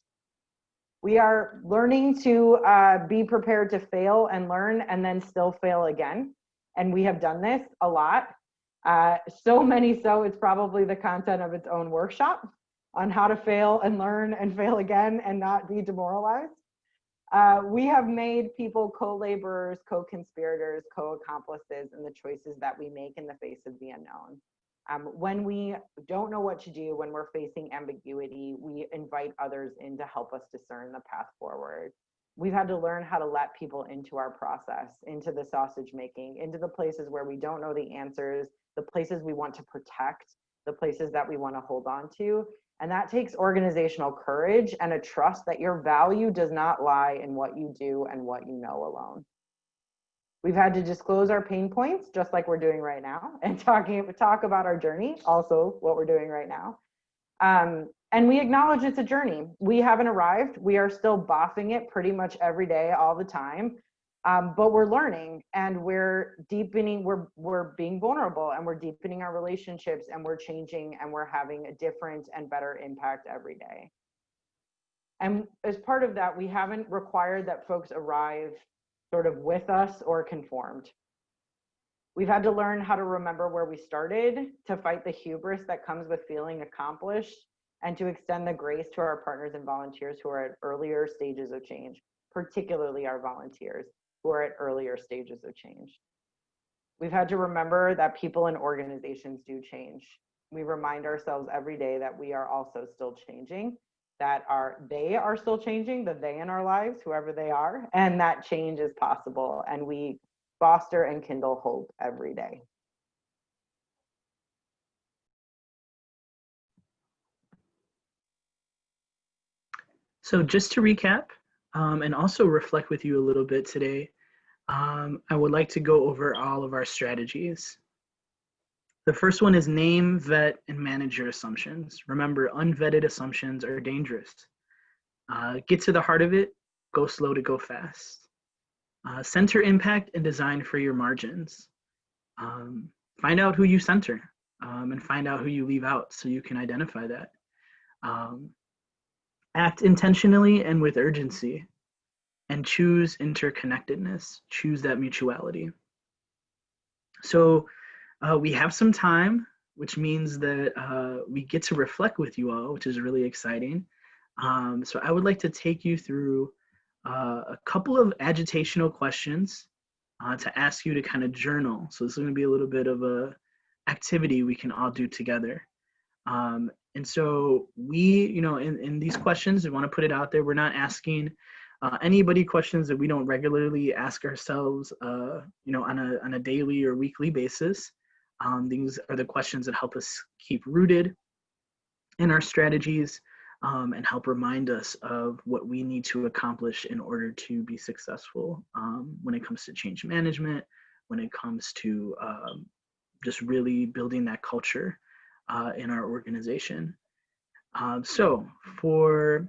We are learning to be prepared to fail and learn and then still fail again. And we have done this a lot. So many so it's probably the content of its own workshop on how to fail and learn and fail again and not be demoralized. We have made people co-laborers, co-conspirators, co-accomplices in the choices that we make in the face of the unknown. When we don't know what to do, when we're facing ambiguity, we invite others in to help us discern the path forward. We've had to learn how to let people into our process, into the sausage making, into the places where we don't know the answers, the places we want to protect, the places that we want to hold on to. And that takes organizational courage and a trust that your value does not lie in what you do and what you know alone. We've had to disclose our pain points, just like we're doing right now, and talk about our journey, also what we're doing right now. And we acknowledge it's a journey. We haven't arrived. We are still bossing it pretty much every day, all the time. But we're learning and we're deepening, we're being vulnerable and we're deepening our relationships and we're changing and we're having a different and better impact every day. And as part of that, we haven't required that folks arrive sort of with us or conformed. We've had to learn how to remember where we started, to fight the hubris that comes with feeling accomplished, and to extend the grace to our partners and volunteers who are at earlier stages of change, particularly our volunteers who are at earlier stages of change. We've had to remember that people and organizations do change. We remind ourselves every day that we are also still changing, that they are still changing, the they in our lives, whoever they are, and that change is possible. And we foster and kindle hope every day. So just to recap, and also reflect with you a little bit today, I would like to go over all of our strategies. The first one is name, vet, and manage your assumptions. Remember, unvetted assumptions are dangerous. Get to the heart of it, go slow to go fast. Center impact and design for your margins. Find out who you center and find out who you leave out so you can identify that. Act intentionally and with urgency, and choose interconnectedness, choose that mutuality. So we have some time, which means that we get to reflect with you all, which is really exciting. So I would like to take you through a couple of agitational questions to ask you to kind of journal. So this is going to be a little bit of a activity we can all do together. And so we, in these questions, we want to put it out there. We're not asking anybody questions that we don't regularly ask ourselves, on a daily or weekly basis. These are the questions that help us keep rooted in our strategies and help remind us of what we need to accomplish in order to be successful when it comes to change management, when it comes to just really building that culture in our organization. So for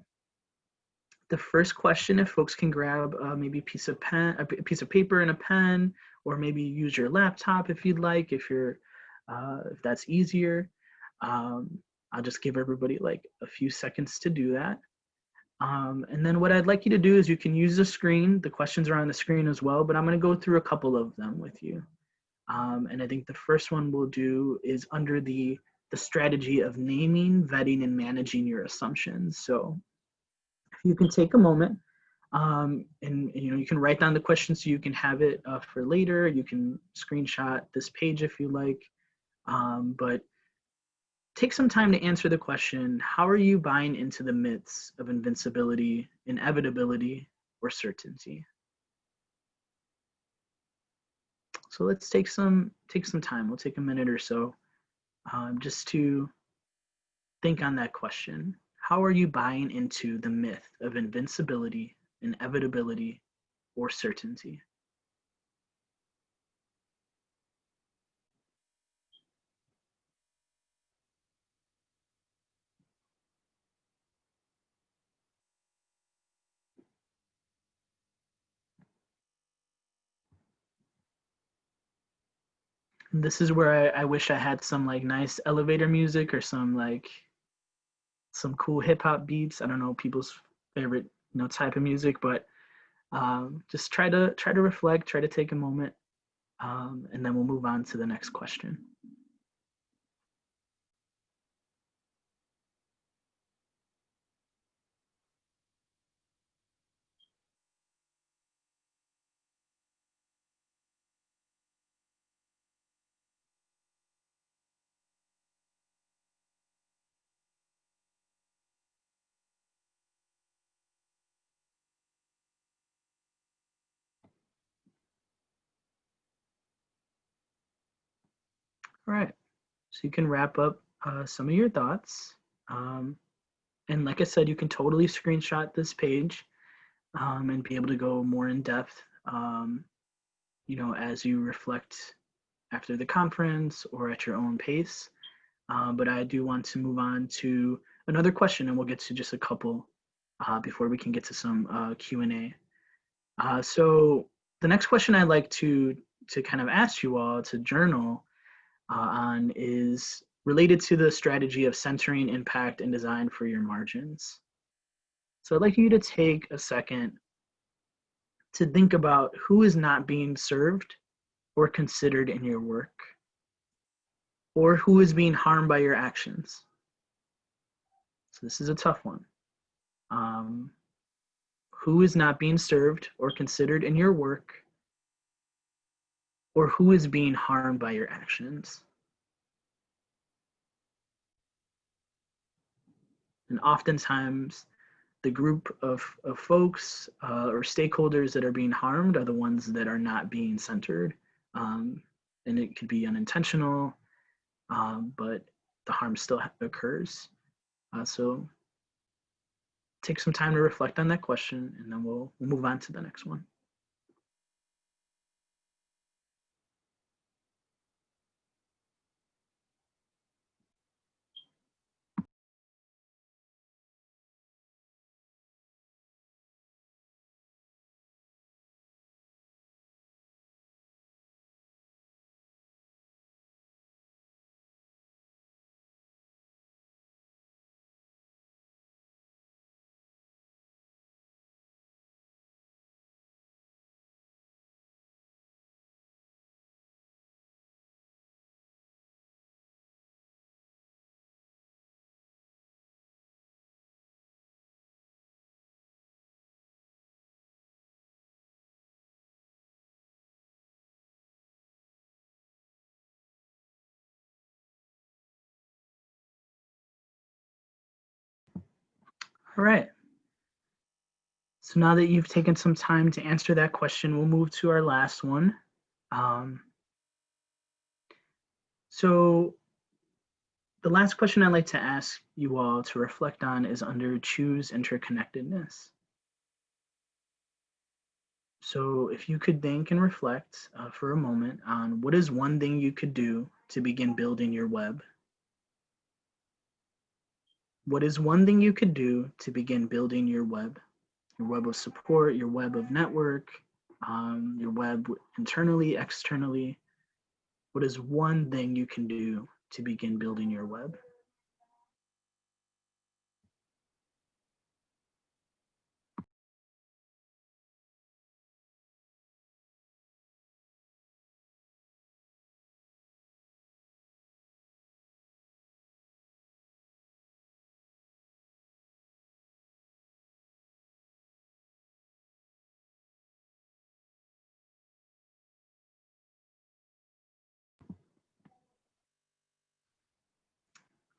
the first question, if folks can grab maybe a piece of paper and a pen, or maybe use your laptop if you'd like, if that's easier. I'll just give everybody like a few seconds to do that. And then what I'd like you to do is you can use the screen. The questions are on the screen as well, but I'm going to go through a couple of them with you. And I think the first one we'll do is under the strategy of naming, vetting, and managing your assumptions. So if you can take a moment and you can write down the question so you can have it for later. You can screenshot this page if you like, but take some time to answer the question, how are you buying into the myths of invincibility, inevitability, or certainty? So let's take some time. We'll take a minute or so just to think on that question. How are you buying into the myth of invincibility, inevitability, or certainty? This is where I wish I had some like nice elevator music or some cool hip hop beats. I don't know people's favorite type of music, but just try to reflect, try to take a moment, and then we'll move on to the next question. All right, so you can wrap up some of your thoughts. And like I said, you can totally screenshot this page and be able to go more in depth, as you reflect after the conference or at your own pace. But I do want to move on to another question, and we'll get to just a couple before we can get to some Q&A. So the next question I'd like to kind of ask you all to journal on is related to the strategy of centering impact and design for your margins. So I'd like you to take a second to think about who is not being served or considered in your work, or who is being harmed by your actions. So this is a tough one. Who is not being served or considered in your work, or who is being harmed by your actions? And oftentimes, the group of folks or stakeholders that are being harmed are the ones that are not being centered. And it could be unintentional, but the harm still occurs. So take some time to reflect on that question, and then we'll move on to the next one. All right. So now that you've taken some time to answer that question, we'll move to our last one. So the last question I'd like to ask you all to reflect on is under choose interconnectedness. So if you could think and reflect for a moment on what is one thing you could do to begin building your web? What is one thing you could do to begin building your web of support, your web of network, your web internally, externally? What is one thing you can do to begin building your web?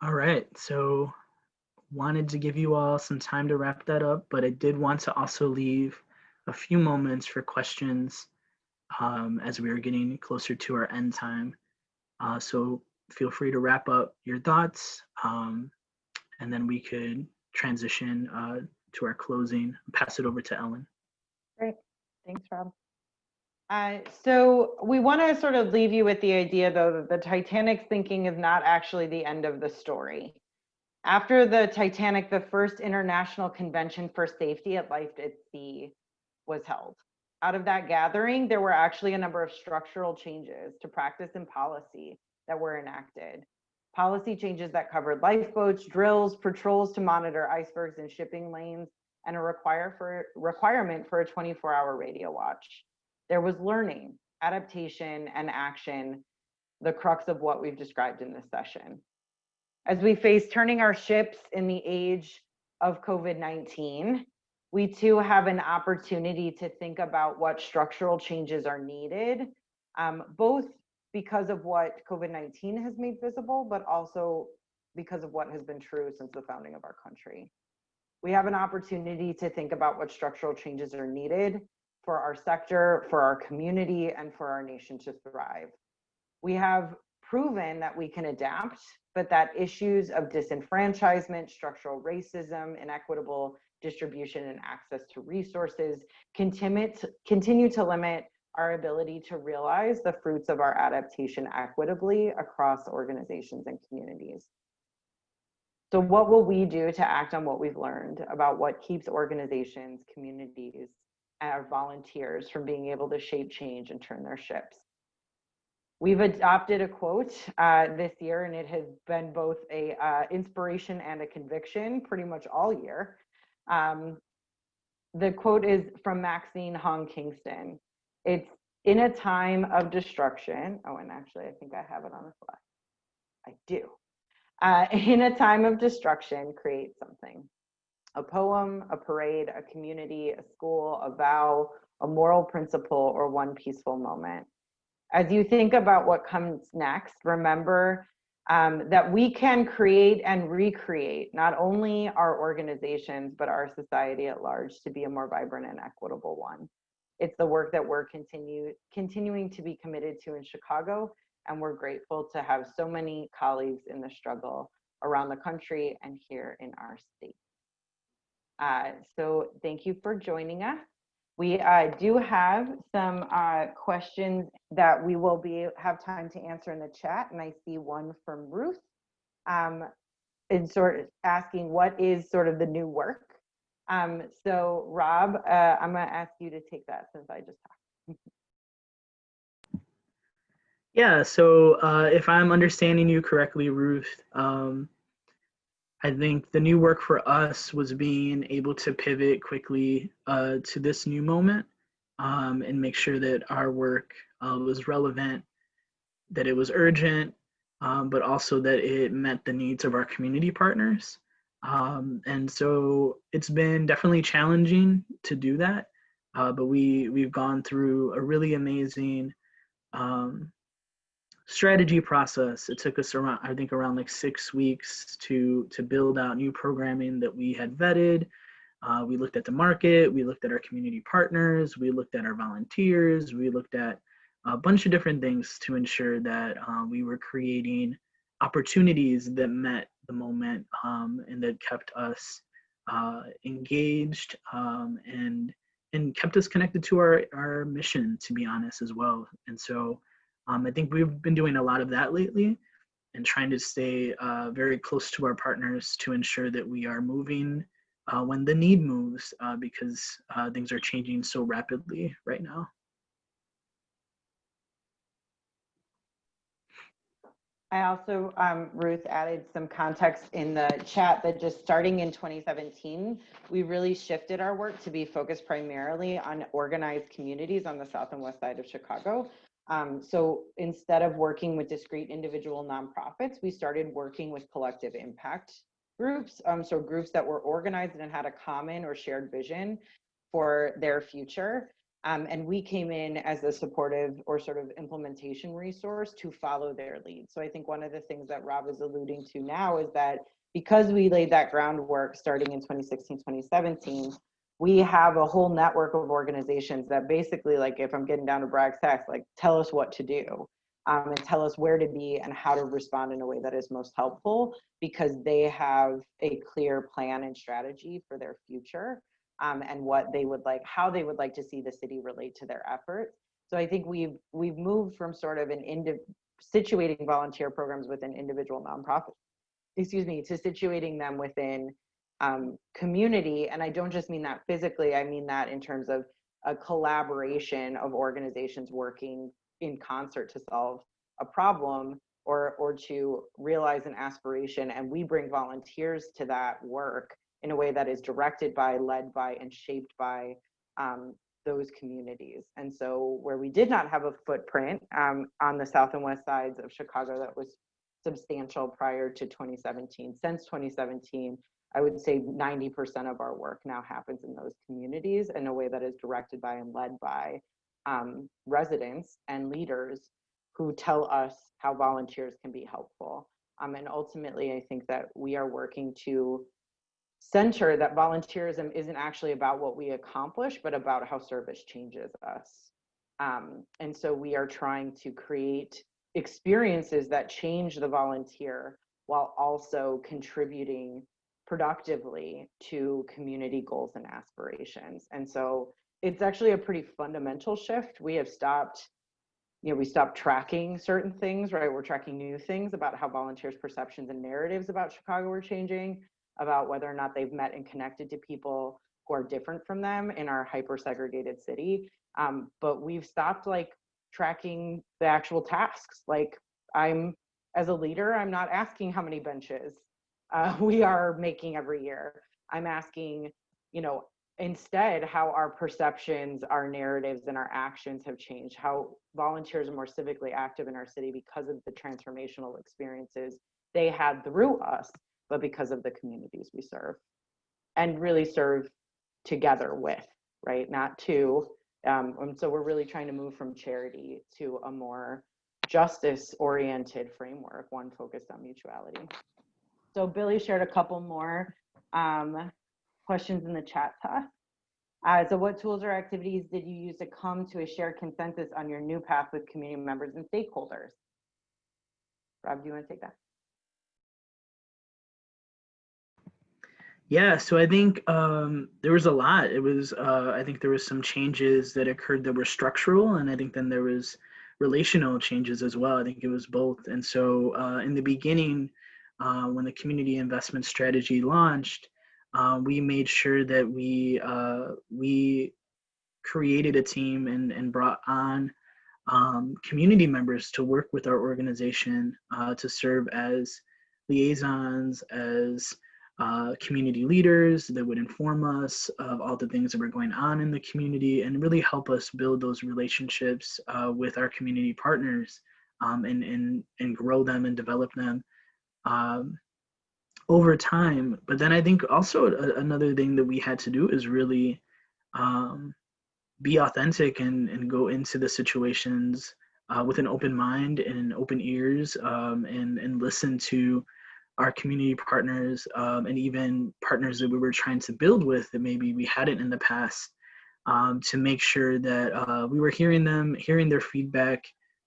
All right, so wanted to give you all some time to wrap that up, but I did want to also leave a few moments for questions as we are getting closer to our end time. So feel free to wrap up your thoughts, and then we could transition to our closing. Pass it over to Ellen. Great, thanks, Rob. So we want to sort of leave you with the idea, though, that the Titanic's thinking is not actually the end of the story. After the Titanic, the first International Convention for Safety at Life at Sea was held. Out of that gathering, there were actually a number of structural changes to practice and policy that were enacted. Policy changes that covered lifeboats, drills, patrols to monitor icebergs and shipping lanes, and a requirement for a 24-hour radio watch. There was learning, adaptation, and action, the crux of what we've described in this session. As we face turning our ships in the age of COVID-19, we too have an opportunity to think about what structural changes are needed, both because of what COVID-19 has made visible, but also because of what has been true since the founding of our country. We have an opportunity to think about what structural changes are needed for our sector, for our community, and for our nation to thrive. We have proven that we can adapt, but that issues of disenfranchisement, structural racism, inequitable distribution and access to resources continue to limit our ability to realize the fruits of our adaptation equitably across organizations and communities. So what will we do to act on what we've learned about what keeps organizations, communities, and our volunteers from being able to shape change and turn their ships? We've adopted a quote this year, and it has been both a inspiration and a conviction pretty much all year. The quote is from Maxine Hong Kingston. It's in a time of destruction. Oh, and actually, I think I have it on the slide. I do. In a time of destruction, create something. A poem, a parade, a community, a school, a vow, a moral principle, or one peaceful moment. As you think about what comes next, remember that we can create and recreate not only our organizations, but our society at large to be a more vibrant and equitable one. It's the work that we're continuing to be committed to in Chicago, and we're grateful to have so many colleagues in the struggle around the country and here in our state. So thank you for joining us. We do have some questions that we will have time to answer in the chat, and I see one from Ruth, in sort of asking what is sort of the new work. So Rob, I'm going to ask you to take that since I just talked. Yeah, so if I'm understanding you correctly, Ruth, I think the new work for us was being able to pivot quickly to this new moment and make sure that our work was relevant, that it was urgent, but also that it met the needs of our community partners. And so it's been definitely challenging to do that, but we've gone through a really amazing strategy process. It took us around, I think, around like 6 weeks to build out new programming that we had vetted. We looked at the market, we looked at our community partners, we looked at our volunteers, we looked at a bunch of different things to ensure that we were creating opportunities that met the moment and that kept us engaged and kept us connected to our mission, to be honest, as well. And so I think we've been doing a lot of that lately and trying to stay very close to our partners to ensure that we are moving when the need moves because things are changing so rapidly right now. I also, Ruth, added some context in the chat that just starting in 2017, we really shifted our work to be focused primarily on organized communities on the south and west side of Chicago. So instead of working with discrete individual nonprofits, we started working with collective impact groups. So groups that were organized and had a common or shared vision for their future. And we came in as a supportive or sort of implementation resource to follow their lead. So I think one of the things that Rob is alluding to now is that because we laid that groundwork starting in 2016, 2017, we have a whole network of organizations that basically, like, if I'm getting down to brass tacks, like, tell us what to do and tell us where to be and how to respond in a way that is most helpful, because they have a clear plan and strategy for their future and what they would like, how they would like to see the city relate to their efforts. So I think we've moved from sort of situating volunteer programs within individual nonprofits, to situating them within community. And I don't just mean that physically, I mean that in terms of a collaboration of organizations working in concert to solve a problem or to realize an aspiration. And we bring volunteers to that work in a way that is directed by, led by, and shaped by those communities. And so where we did not have a footprint on the south and west sides of Chicago that was substantial prior to 2017, since 2017, I would say 90% of our work now happens in those communities in a way that is directed by and led by residents and leaders who tell us how volunteers can be helpful. And ultimately, I think that we are working to center that volunteerism isn't actually about what we accomplish, but about how service changes us. And so we are trying to create experiences that change the volunteer while also contributing productively to community goals and aspirations. And so it's actually a pretty fundamental shift. We have stopped, we stopped tracking certain things, right? We're tracking new things about how volunteers' perceptions and narratives about Chicago are changing, about whether or not they've met and connected to people who are different from them in our hyper-segregated city. But we've stopped like tracking the actual tasks. Like as a leader, I'm not asking how many benches we are making every year. I'm asking, instead how our perceptions, our narratives, and our actions have changed, how volunteers are more civically active in our city because of the transformational experiences they had through us, but because of the communities we serve and really serve together with, right? Not to. And so we're really trying to move from charity to a more justice-oriented framework, one focused on mutuality. So Billy shared a couple more questions in the chat to us. So what tools or activities did you use to come to a shared consensus on your new path with community members and stakeholders? Rob, do you want to take that? Yeah, so I think there was a lot. It was, I think there was some changes that occurred that were structural, and I think then there was relational changes as well. I think it was both. And so in the beginning, when the community investment strategy launched, we made sure that we created a team and brought on community members to work with our organization to serve as liaisons, as community leaders that would inform us of all the things that were going on in the community and really help us build those relationships with our community partners and grow them and develop them over time. But then I think also another thing that we had to do is really be authentic and go into the situations with an open mind and open ears and listen to our community partners and even partners that we were trying to build with that maybe we hadn't in the past, to make sure that we were hearing them, hearing their feedback,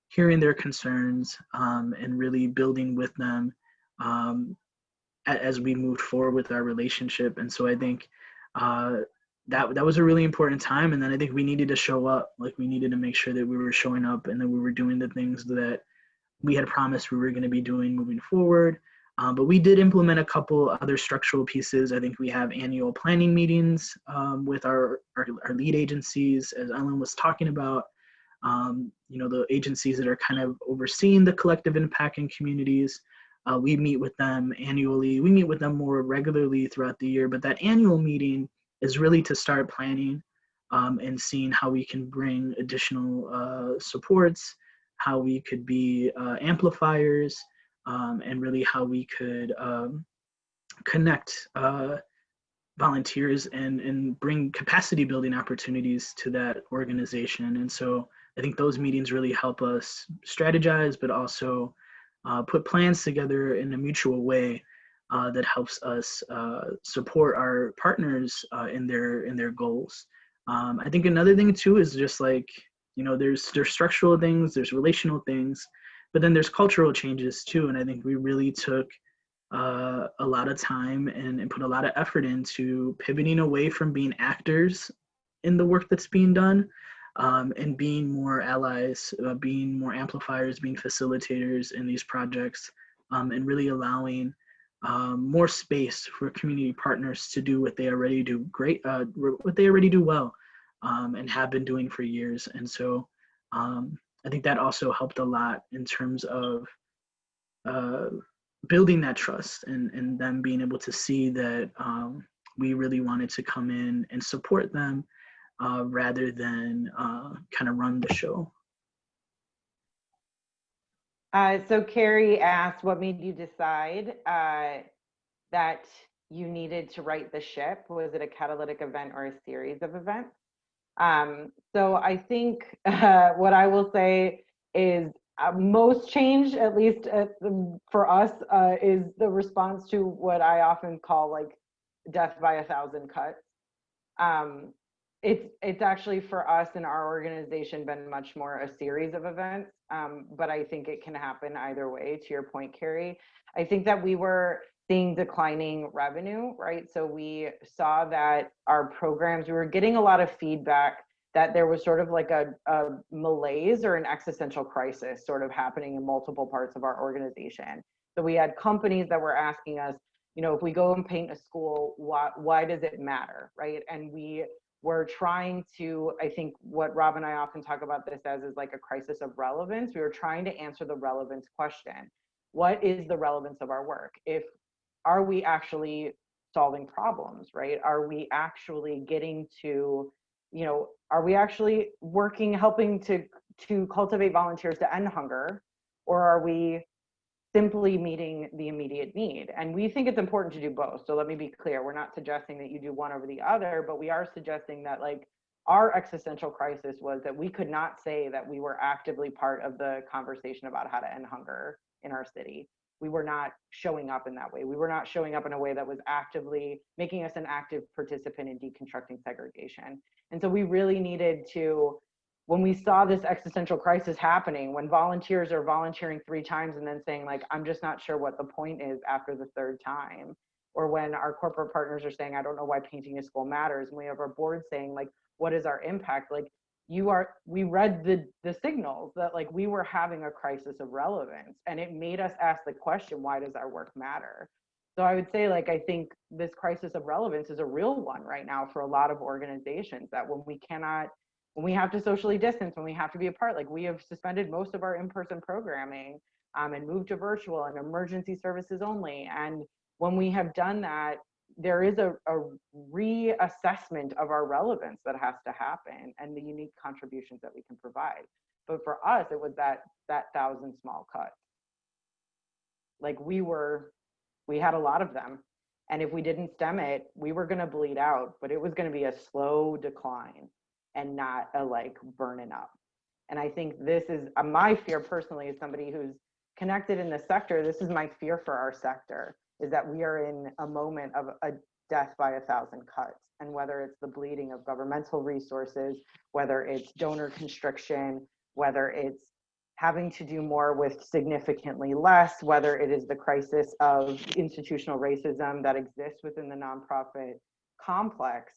hearing their concerns, and really building with them as we moved forward with our relationship. And so I think that was a really important time. And then I think we needed to show up, like we needed to make sure that we were showing up and that we were doing the things that we had promised we were going to be doing moving forward. But we did implement a couple other structural pieces. I think we have annual planning meetings with our lead agencies, as Ellen was talking about, the agencies that are kind of overseeing the collective impact in communities. We meet with them annually. We meet with them more regularly throughout the year, but that annual meeting is really to start planning and seeing how we can bring additional supports, how we could be amplifiers, and really how we could connect volunteers and bring capacity building opportunities to that organization. And so I think those meetings really help us strategize, but also put plans together in a mutual way that helps us support our partners in their goals. I think another thing too is just like, there's structural things, there's relational things, but then there's cultural changes too. And I think we really took a lot of time and put a lot of effort into pivoting away from being actors in the work that's being done, and being more allies, being more amplifiers, being facilitators in these projects, and really allowing more space for community partners to do what they already do what they already do well, and have been doing for years. And so I think that also helped a lot in terms of building that trust and them being able to see that we really wanted to come in and support them rather than kind of run the show. So Carrie asked, what made you decide that you needed to right the ship? Was it a catalytic event or a series of events? So I think what I will say is most change, at least for us, is the response to what I often call like death by 1,000 cuts. It's actually for us in our organization been much more a series of events, but I think it can happen either way. To your point, Carrie, I think that we were seeing declining revenue, right? So we saw that our programs, we were getting a lot of feedback that there was sort of like a malaise or an existential crisis sort of happening in multiple parts of our organization. So we had companies that were asking us, you know, if we go and paint a school, why does it matter, right? And we were trying to, I think what Rob and I often talk about this as is like a crisis of relevance. We were trying to answer the relevance question. What is the relevance of our work? Are we actually solving problems, right? Are we actually getting to, you know, are we actually working, helping to cultivate volunteers to end hunger, or are we simply meeting the immediate need? And we think it's important to do both. So let me be clear, we're not suggesting that you do one over the other, but we are suggesting that like our existential crisis was that we could not say that we were actively part of the conversation about how to end hunger in our city. We were not showing up in that way. We were not showing up in a way that was actively making us an active participant in deconstructing segregation. And so we really needed to, when we saw this existential crisis happening, when volunteers are volunteering 3 times and then saying like, I'm just not sure what the point is after the 3rd time, or when our corporate partners are saying, I don't know why painting a school matters, and we have our board saying like, what is our impact? Like we read the signals that like we were having a crisis of relevance, and it made us ask the question, why does our work matter? So I would say like, I think this crisis of relevance is a real one right now for a lot of organizations, that when we have to socially distance, when we have to be apart, like we have suspended most of our in-person programming and moved to virtual and emergency services only. And when we have done that, there is a reassessment of our relevance that has to happen and the unique contributions that we can provide. But for us, it was that 1,000 small cuts. Like we had a lot of them. And if we didn't stem it, we were gonna bleed out, but it was gonna be a slow decline and not a like burning up. And I think this is my fear personally, as somebody who's connected in the sector, this is my fear for our sector, is that we are in a moment of a death by 1,000 cuts. And whether it's the bleeding of governmental resources, whether it's donor constriction, whether it's having to do more with significantly less, whether it is the crisis of institutional racism that exists within the nonprofit complex,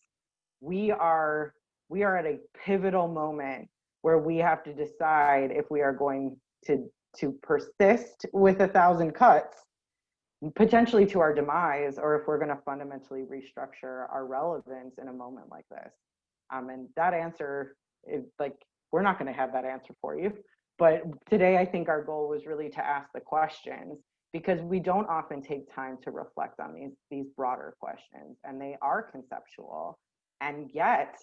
we are at a pivotal moment where we have to decide if we are going to persist with 1,000 cuts, potentially to our demise, or if we're going to fundamentally restructure our relevance in a moment like this. And that answer is like, we're not going to have that answer for you. But today, I think our goal was really to ask the questions, because we don't often take time to reflect on these broader questions, and they are conceptual, and yet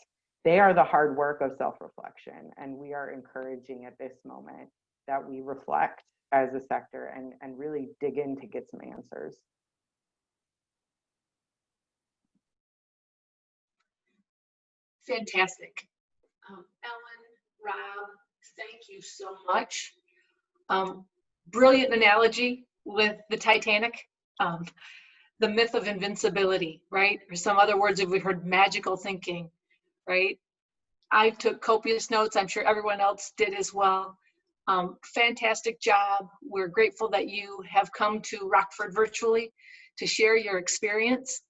they are the hard work of self-reflection. And we are encouraging at this moment that we reflect as a sector and really dig in to get some answers. Fantastic. Ellen, Rob, thank you so much. Brilliant analogy with the Titanic, the myth of invincibility, right? Or some other words that we've heard, magical thinking, right? I took copious notes. I'm sure everyone else did as well. Fantastic job. We're grateful that you have come to Rockford virtually to share your experience.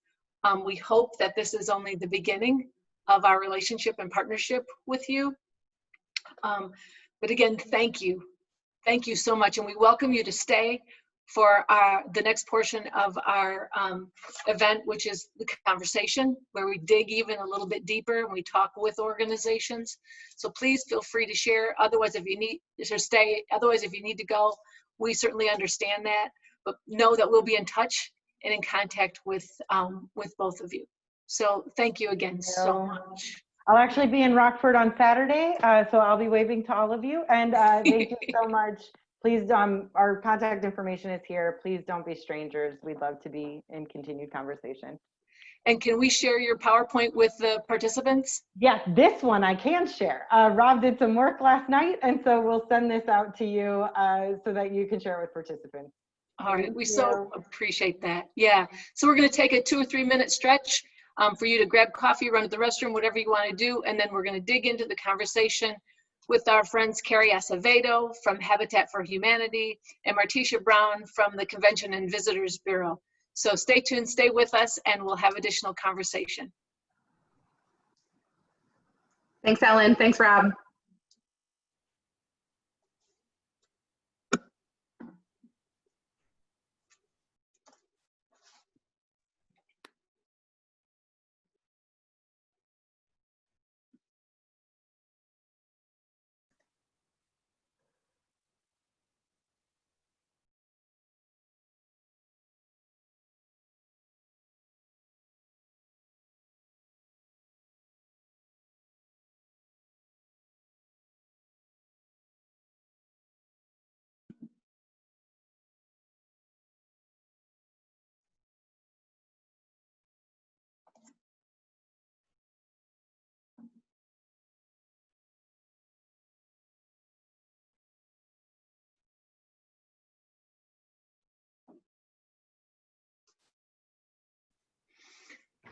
We hope that this is only the beginning of our relationship and partnership with you. But again, thank you. Thank you so much. And we welcome you to stay for the next portion of our event, which is the conversation, where we dig even a little bit deeper and we talk with organizations. So please feel free to share. Otherwise, if you need to stay, otherwise, if you need to go, we certainly understand that. But know that we'll be in touch and in contact with both of you. So thank you again so much. I'll actually be in Rockford on Saturday, so I'll be waving to all of you. And thank you so much. Please, our contact information is here. Please don't be strangers. We'd love to be in continued conversation. And can we share your PowerPoint with the participants? Yes, this one I can share. Rob did some work last night, and so we'll send this out to you so that you can share it with participants. All right, we so appreciate that. Yeah, so we're going to take a 2 or 3 minute stretch. for you to grab coffee, run to the restroom, whatever you want to do. And then we're going to dig into the conversation with our friends Carrie Acevedo from Habitat for Humanity and Martisha Brown from the Convention and Visitors Bureau. So stay tuned, stay with us, and we'll have additional conversation. Thanks, Ellen. Thanks, Rob.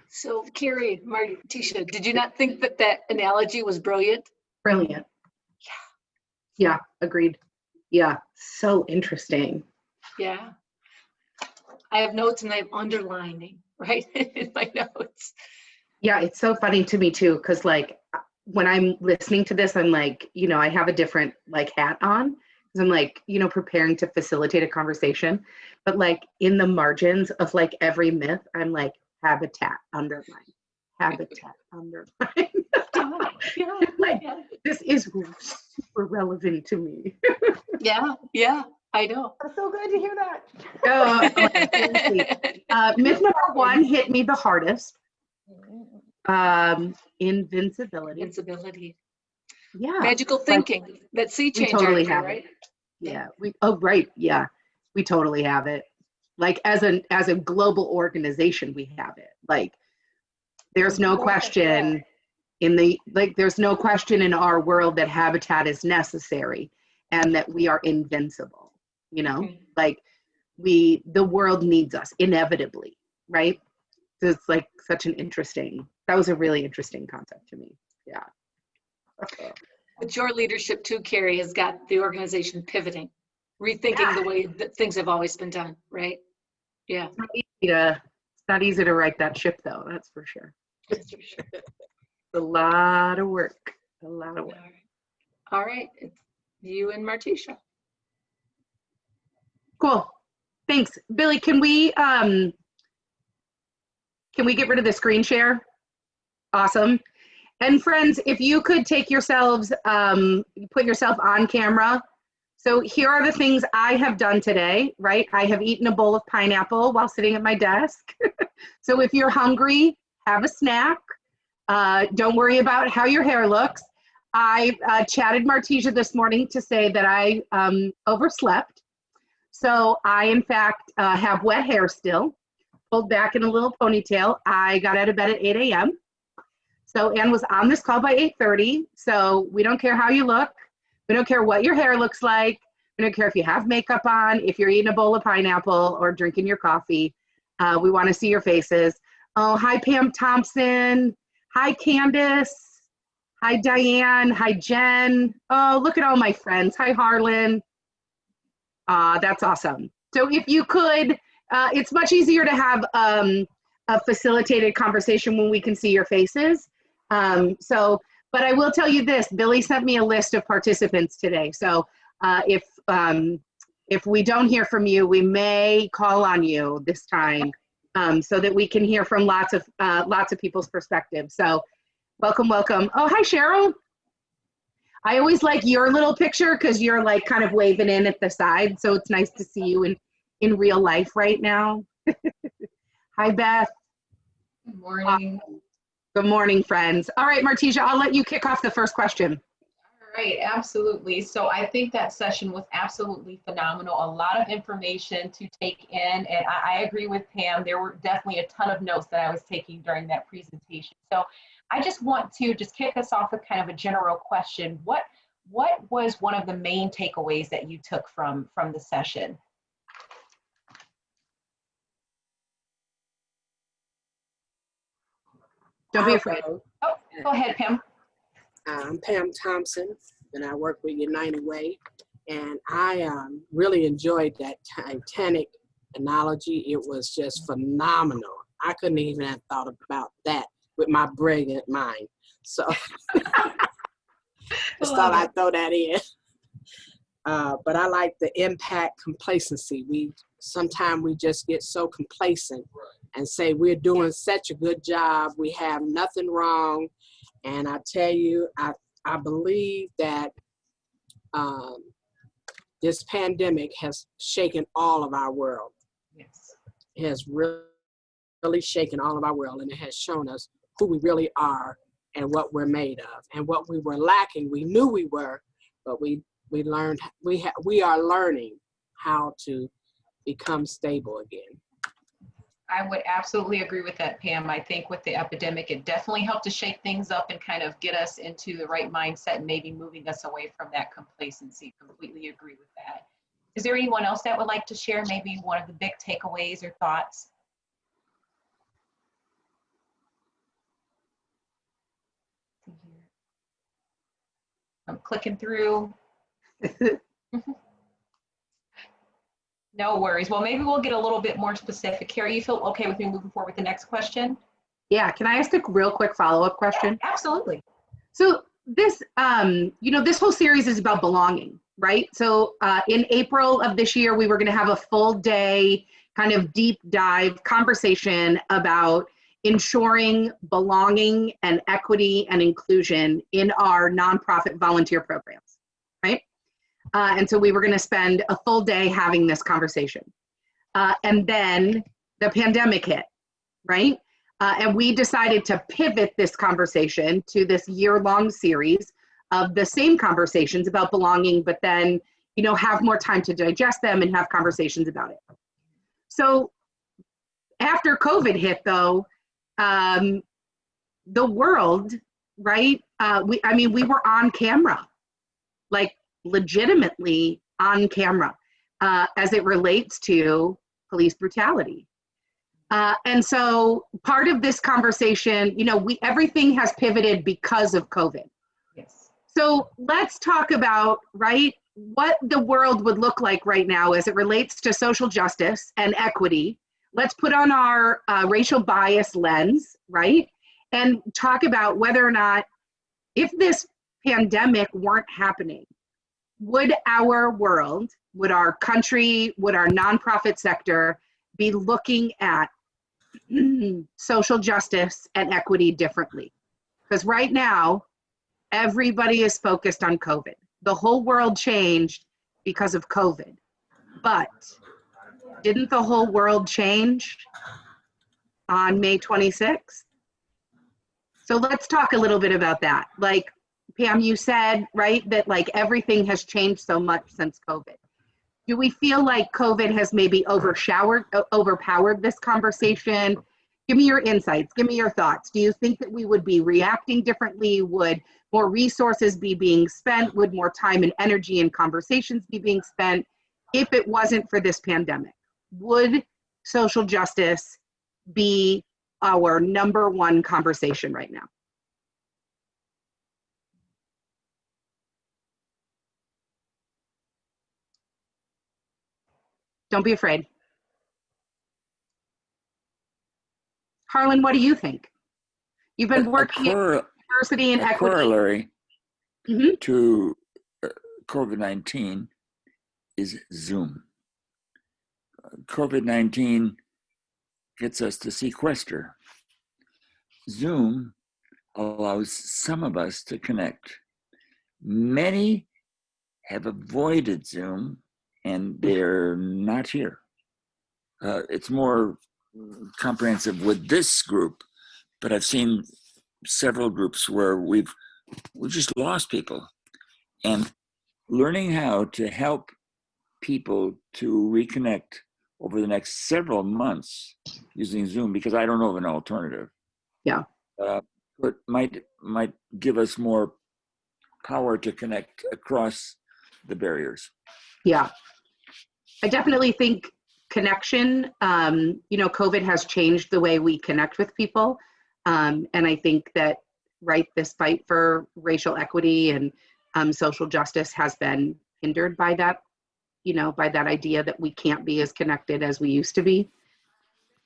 So Carrie, Martisha, did you not think that that analogy was brilliant? Brilliant. Yeah, agreed. Yeah, so interesting. Yeah. I have notes and I have underlining, right, in my notes. Yeah, it's so funny to me too, because like when I'm listening to this, I'm like, you know, I have a different like hat on, because I'm like, you know, preparing to facilitate a conversation. But like in the margins of like every myth, I'm like, habitat underline, habitat underline. Yeah, Like, yeah. this is super relevant to me. Yeah, I know. I'm so glad to hear that. Seriously. Myth number one hit me the hardest. Invincibility. Invincibility. Yeah. Magical thinking. Like, that sea change totally idea, have right? it. Yeah. Right. Yeah. We totally have it. Like as a global organization, we have it. Like there's no question there's no question in our world that habitat is necessary and that we are invincible, you know, like the world needs us inevitably, right? So it's like such an interesting, that was a really interesting concept to me. Yeah. But your leadership too, Carrie, has got the organization pivoting, rethinking the way that things have always been done, right? Yeah. It's not easy to right that ship though, that's for sure. That's for sure. A lot of work. A lot of work. All right. It's you and Martisha. Cool. Thanks. Billy, can we get rid of the screen share? Awesome. And friends, if you could take yourselves, put yourself on camera. So here are the things I have done today, right? I have eaten a bowl of pineapple while sitting at my desk. So if you're hungry, have a snack. Don't worry about how your hair looks. I chatted Martisha this morning to say that I overslept. So I, in fact, have wet hair still, pulled back in a little ponytail. I got out of bed at 8 a.m. So Ann was on this call by 8:30. So we don't care how you look. We don't care what your hair looks like. We don't care if you have makeup on, if you're eating a bowl of pineapple or drinking your coffee. We want to see your faces. Oh, hi, Pam Thompson. Hi, Candace. Hi, Diane. Hi, Jen. Oh, look at all my friends. Hi, Harlan. That's awesome. So if you could, it's much easier to have a facilitated conversation when we can see your faces. But I will tell you this, Billy sent me a list of participants today. So if we don't hear from you, we may call on you this time so that we can hear from lots of people's perspectives. So welcome, welcome. Oh, hi, Cheryl. I always like your little picture because you're like kind of waving in at the side. So it's nice to see you in real life right now. Hi, Beth. Good morning. Good morning, friends. All right, Martisha, I'll let you kick off the first question. All right, absolutely. So I think that session was absolutely phenomenal. A lot of information to take in, and I agree with Pam. There were definitely a ton of notes that I was taking during that presentation. So I just want to just kick us off with kind of a general question. What was one of the main takeaways that you took from the session? Don't be afraid. Oh, go ahead, Pam. I'm Pam Thompson, and I work with United Way. And I really enjoyed that Titanic analogy. It was just phenomenal. I couldn't even have thought about that with my brilliant mind. So just thought I'd throw that in. But I like the impact complacency. Sometimes we just get so complacent and say we're doing such a good job. We have nothing wrong. And I tell you, I believe that this pandemic has shaken all of our world. Yes. It has really shaken all of our world, and it has shown us who we really are and what we're made of. And what we were lacking, we knew we were, but we learned, we are learning how to become stable again. I would absolutely agree with that, Pam. I think with the epidemic, it definitely helped to shake things up and kind of get us into the right mindset and maybe moving us away from that complacency. Completely agree with that. Is there anyone else that would like to share maybe one of the big takeaways or thoughts? I'm clicking through. No worries. Well, maybe we'll get a little bit more specific. Carrie, you feel okay with me moving forward with the next question? Yeah, can I ask a real quick follow-up question? Yeah, absolutely. So this, this whole series is about belonging, right? So in April of this year, we were going to have a full day kind of deep dive conversation about ensuring belonging and equity and inclusion in our nonprofit volunteer programs, right? And so we were going to spend a full day having this conversation. And then the pandemic hit, right? And we decided to pivot this conversation to this year-long series of the same conversations about belonging, but then, have more time to digest them and have conversations about it. So after COVID hit, though, the world, right? We were on camera, like legitimately on camera, as it relates to police brutality. And so part of this conversation, everything has pivoted because of COVID. Yes. So let's talk about, right, what the world would look like right now as it relates to social justice and equity. Let's put on our racial bias lens, right? And talk about whether or not, if this pandemic weren't happening, would our world, would our country, would our nonprofit sector be looking at social justice and equity differently? Because right now, everybody is focused on COVID. The whole world changed because of COVID. But didn't the whole world change on May 26th? So let's talk a little bit about that. Like, Pam, you said, right, that like everything has changed so much since COVID. Do we feel like COVID has maybe overpowered this conversation? Give me your insights, give me your thoughts. Do you think that we would be reacting differently? Would more resources be being spent? Would more time and energy and conversations be being spent if it wasn't for this pandemic? Would social justice be our #1 conversation right now? Don't be afraid. Harlan, what do you think? You've been working in diversity and equity. Corollary Mm-hmm. to COVID-19 is Zoom. COVID-19 gets us to sequester. Zoom allows some of us to connect. Many have avoided Zoom and they're not here. It's more comprehensive with this group, but I've seen several groups where we've just lost people. And learning how to help people to reconnect over the next several months using Zoom, because I don't know of an alternative. Yeah. But might give us more power to connect across the barriers. Yeah. I definitely think connection, COVID has changed the way we connect with people. And I think that, right, this fight for racial equity and social justice has been hindered by that, by that idea that we can't be as connected as we used to be.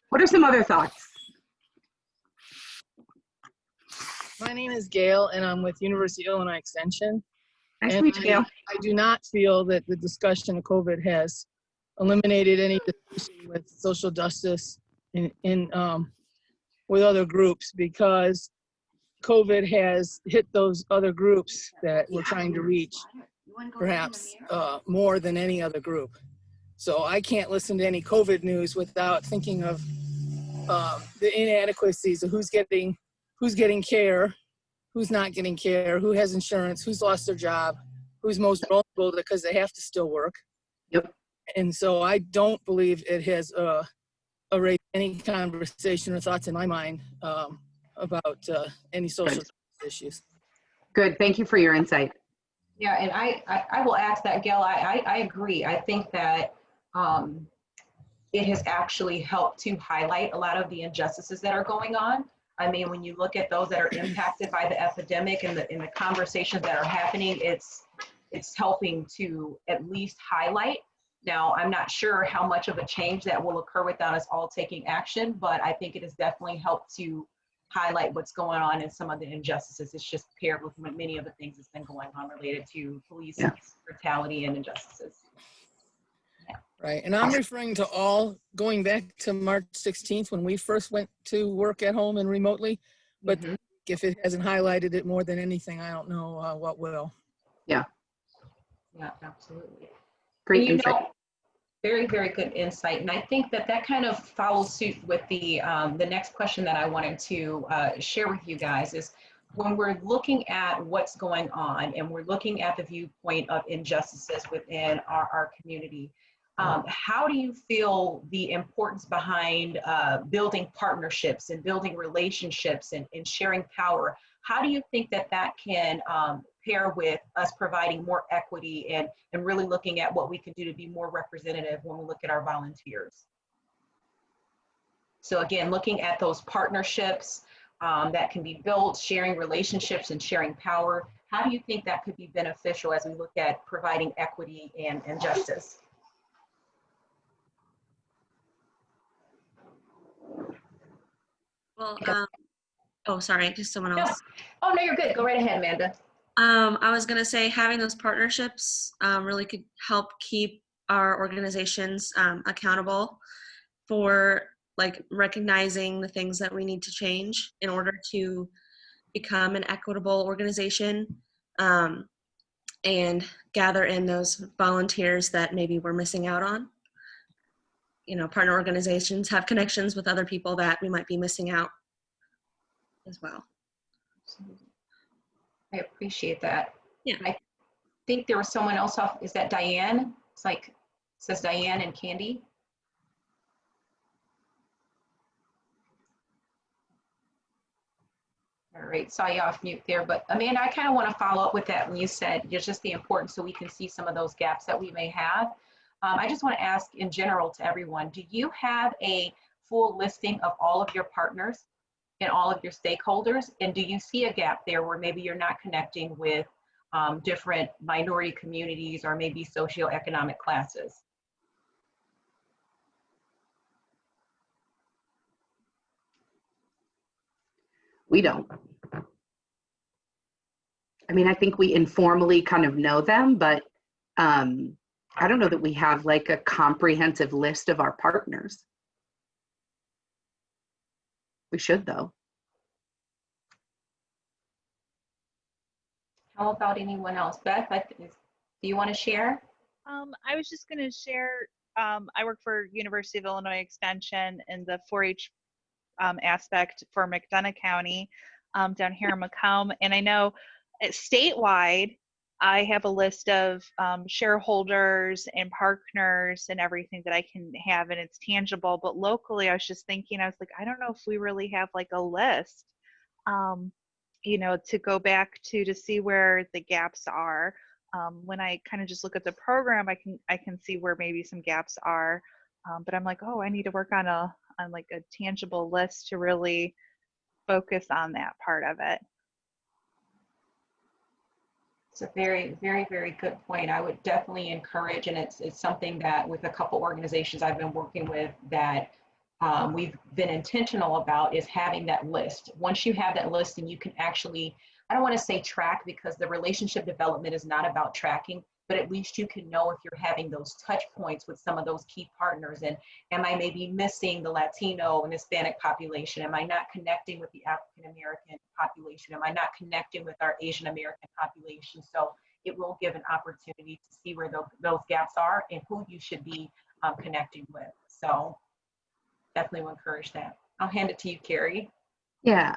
What are some other thoughts? My name is Gail, and I'm with University of Illinois Extension. Nice to meet you, Gail. I do not feel that the discussion of COVID has eliminated any discussion with social justice with other groups, because COVID has hit those other groups that we're trying to reach, perhaps more than any other group. So I can't listen to any COVID news without thinking of the inadequacies of who's getting care, who's not getting care, who has insurance, who's lost their job, who's most vulnerable because they have to still work. Yep. And so I don't believe it has raised any conversation or thoughts in my mind about any social justice issues. Good, thank you for your insight. Yeah, and I will ask that, Gail. I agree. I think that it has actually helped to highlight a lot of the injustices that are going on. I mean, when you look at those that are impacted by the epidemic and the conversations that are happening, it's helping to at least highlight. Now, I'm not sure how much of a change that will occur without us all taking action, but I think it has definitely helped to highlight what's going on in some of the injustices. It's just paired with many of the things that's been going on related to police brutality and injustices. Right, and I'm referring to all going back to March 16th when we first went to work at home and remotely, but if it hasn't highlighted it more than anything, I don't know what will. Yeah. Yeah, absolutely. Great insight. Very, very good insight. And I think that kind of follows suit with the next question that I wanted to share with you guys is, when we're looking at what's going on and we're looking at the viewpoint of injustices within our community, how do you feel the importance behind building partnerships and building relationships and sharing power? How do you think that can pair with us providing more equity and really looking at what we can do to be more representative when we look at our volunteers? So again, looking at those partnerships that can be built, sharing relationships and sharing power, how do you think that could be beneficial as we look at providing equity and justice? Well, oh, sorry, just someone else. Oh, no, you're good. Go right ahead, Amanda. I was going to say having those partnerships really could help keep our organizations accountable for like recognizing the things that we need to change in order to become an equitable organization, and gather in those volunteers that maybe we're missing out on. Partner organizations have connections with other people that we might be missing out as well. Absolutely. I appreciate that. Yeah. I think there was someone else off. Is that Diane? It's like, it says Diane and Candy. All right, saw you off mute there, but Amanda, I kind of want to follow up with that when you said just the importance so we can see some of those gaps that we may have. I just want to ask in general to everyone, do you have a full listing of all of your partners and all of your stakeholders? And do you see a gap there where maybe you're not connecting with different minority communities or maybe socioeconomic classes? We don't. I mean, I think we informally kind of know them, but I don't know that we have like a comprehensive list of our partners. We should, though. How about anyone else? Beth, do you want to share? I was just going to share, I work for University of Illinois Extension in the 4-H aspect for McDonough County down here in Macomb. And I know statewide, I have a list of shareholders and partners and everything that I can have, and it's tangible. But locally, I was just thinking, I was like, I don't know if we really have like a list, to go back to see where the gaps are. When I kind of just look at the program, I can see where maybe some gaps are. But I'm like, oh, I need to work on like a tangible list to really focus on that part of it. It's a very, very, very good point. I would definitely encourage, and it's something that with a couple organizations I've been working with that we've been intentional about, is having that list. Once you have that list and you can actually, I don't want to say track, because the relationship development is not about tracking, but at least you can know if you're having those touch points with some of those key partners. And am I maybe missing the Latino and Hispanic population? Am I not connecting with the African American population? Am I not connecting with our Asian American population? So it will give an opportunity to see where those gaps are and who you should be connecting with. So definitely will encourage that. I'll hand it to you, Carrie. Yeah.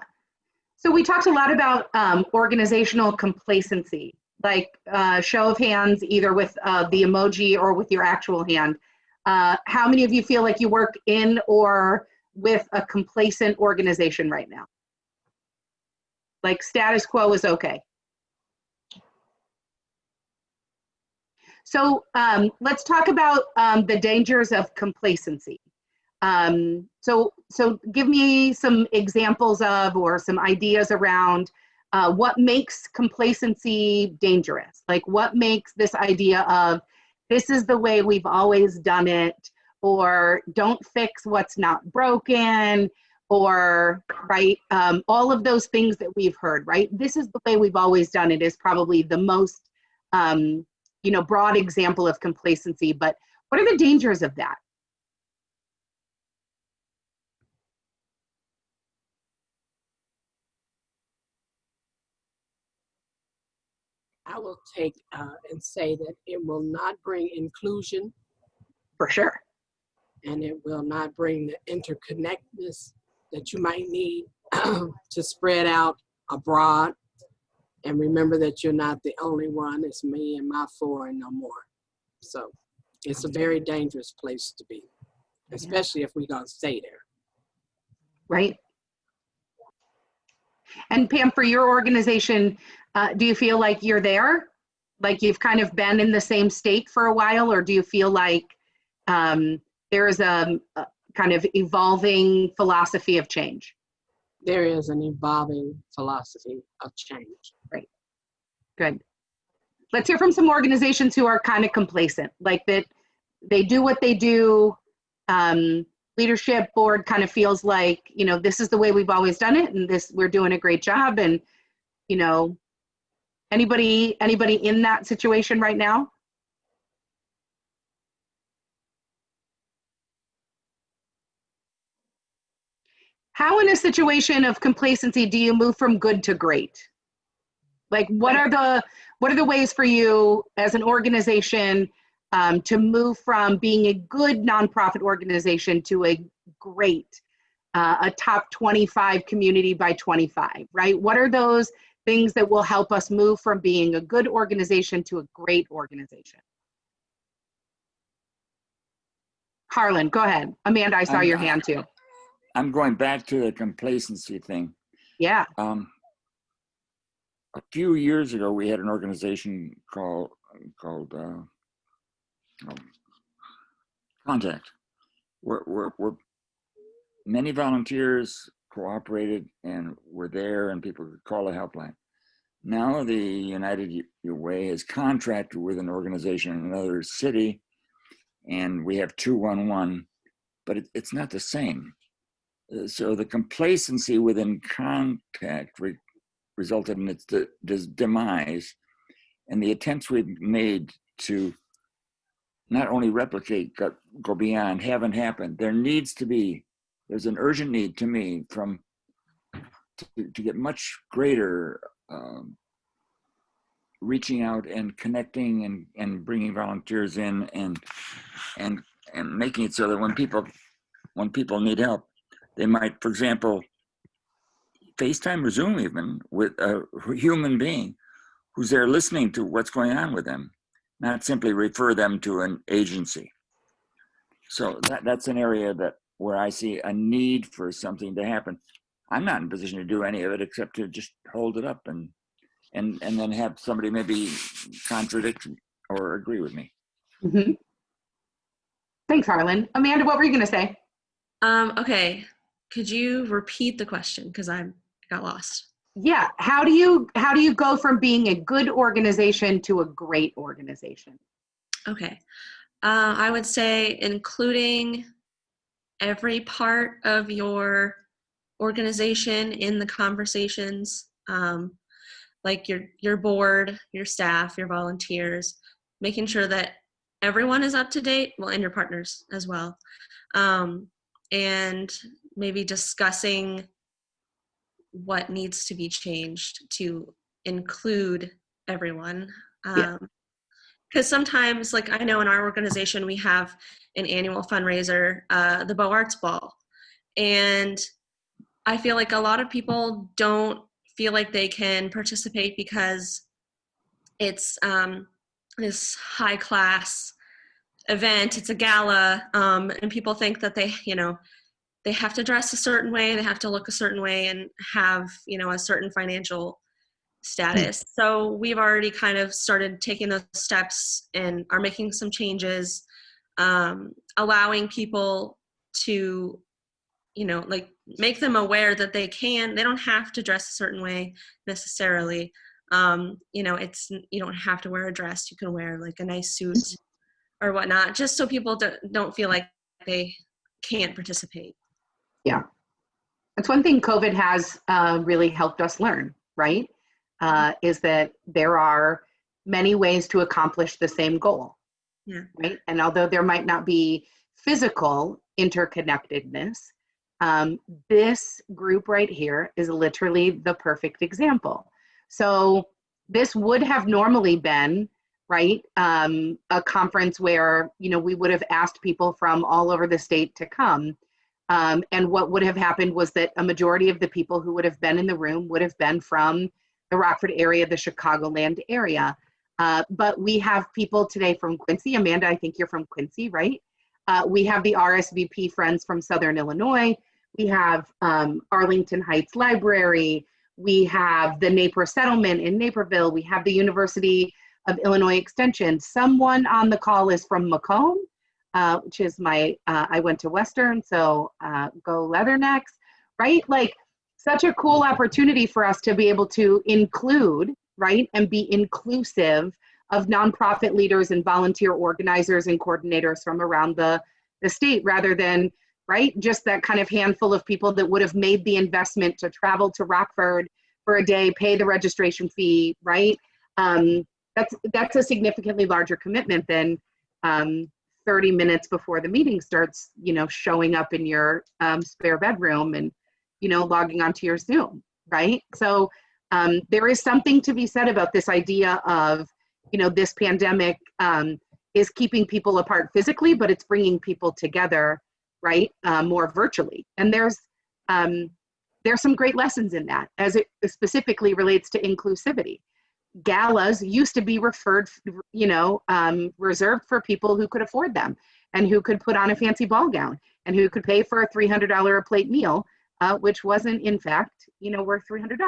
So we talked a lot about organizational complacency, like show of hands, either with the emoji or with your actual hand. How many of you feel like you work in or with a complacent organization right now? Like status quo is okay. So let's talk about the dangers of complacency. So give me some examples of, or some ideas around what makes complacency dangerous. Like what makes this idea of this is the way we've always done it, or don't fix what's not broken, or right, all of those things that we've heard, right? This is the way we've always done it is probably the most broad example of complacency. But what are the dangers of that? I will take and say that it will not bring inclusion. For sure. And it will not bring the interconnectedness that you might need to spread out abroad. And remember that you're not the only one. It's me and my four and no more. So it's a very dangerous place to be, especially if we're going to stay there. Right. And Pam, for your organization, do you feel like you're there? Like you've kind of been in the same state for a while, or do you feel like there is a kind of evolving philosophy of change? There is an evolving philosophy of change. Right. Good. Let's hear from some organizations who are kind of complacent, like that they do what they do. Leadership board kind of feels like, this is the way we've always done it, and we're doing a great job. And, anybody in that situation right now? How in a situation of complacency do you move from good to great? Like what are the ways for you as an organization to move from being a good nonprofit organization to a great, a top 25 community by 25, right? What are those things that will help us move from being a good organization to a great organization? Harlan, go ahead. Amanda, I saw your hand too. I'm going back to the complacency thing. Yeah. A few years ago, we had an organization called Contact, where many volunteers cooperated and were there, and people could call a helpline. Now the United Your Way has contracted with an organization in another city, and we have 211, but it's not the same. So the complacency within Contact resulted in its demise, and the attempts we've made to not only replicate, go beyond, haven't happened. There's an urgent need to me to get much greater reaching out and connecting and bringing volunteers in and making it so that when people need help, they might, for example, FaceTime or Zoom even with a human being who's there listening to what's going on with them, not simply refer them to an agency. So that's an area where I see a need for something to happen. I'm not in a position to do any of it except to just hold it up and then have somebody maybe contradict or agree with me. Mm-hmm. Thanks, Harlan. Amanda, what were you going to say? Okay. Could you repeat the question? Because I'm I got lost. Yeah, how do you go from being a good organization to a great organization? Okay. I would say including every part of your organization in the conversations, like your board, your staff, your volunteers, making sure that everyone is up to date, well, and your partners as well. And maybe discussing what needs to be changed to include everyone. Yeah. Because sometimes, like I know in our organization, we have an annual fundraiser, the Beaux Arts Ball. And I feel like a lot of people don't feel like they can participate because it's this high class event, it's a gala, and people think that they have to dress a certain way, they have to look a certain way and have, a certain financial status. So we've already kind of started taking those steps and are making some changes, allowing people to, like make them aware that they don't have to dress a certain way necessarily. You don't have to wear a dress. You can wear like a nice suit or whatnot, just so people don't feel like they can't participate. Yeah. That's one thing COVID has really helped us learn, right? Is that there are many ways to accomplish the same goal, right? And although there might not be physical interconnectedness, this group right here is literally the perfect example. So this would have normally been, right, a conference where, we would have asked people from all over the state to come. And what would have happened was that a majority of the people who would have been in the room would have been from the Rockford area, the Chicagoland area. But we have people today from Quincy. Amanda, I think you're from Quincy, right? We have the RSVP friends from Southern Illinois. We have Arlington Heights Library. We have the Napier Settlement in Naperville. We have the University of Illinois Extension. Someone on the call is from Macomb, which is I went to Western, so go Leathernecks, right? Like, such a cool opportunity for us to be able to include, right, and be inclusive of nonprofit leaders and volunteer organizers and coordinators from around the state, rather than, right, just that kind of handful of people that would have made the investment to travel to Rockford for a day, pay the registration fee, right? That's a significantly larger commitment than 30 minutes before the meeting starts, showing up in your spare bedroom and, logging onto your Zoom, right? So there is something to be said about this idea of, this pandemic is keeping people apart physically, but it's bringing people together, right, more virtually. And there's some great lessons in that as it specifically relates to inclusivity. Galas used to be reserved for people who could afford them and who could put on a fancy ball gown and who could pay for a $300 a plate meal, which wasn't in fact, worth $300,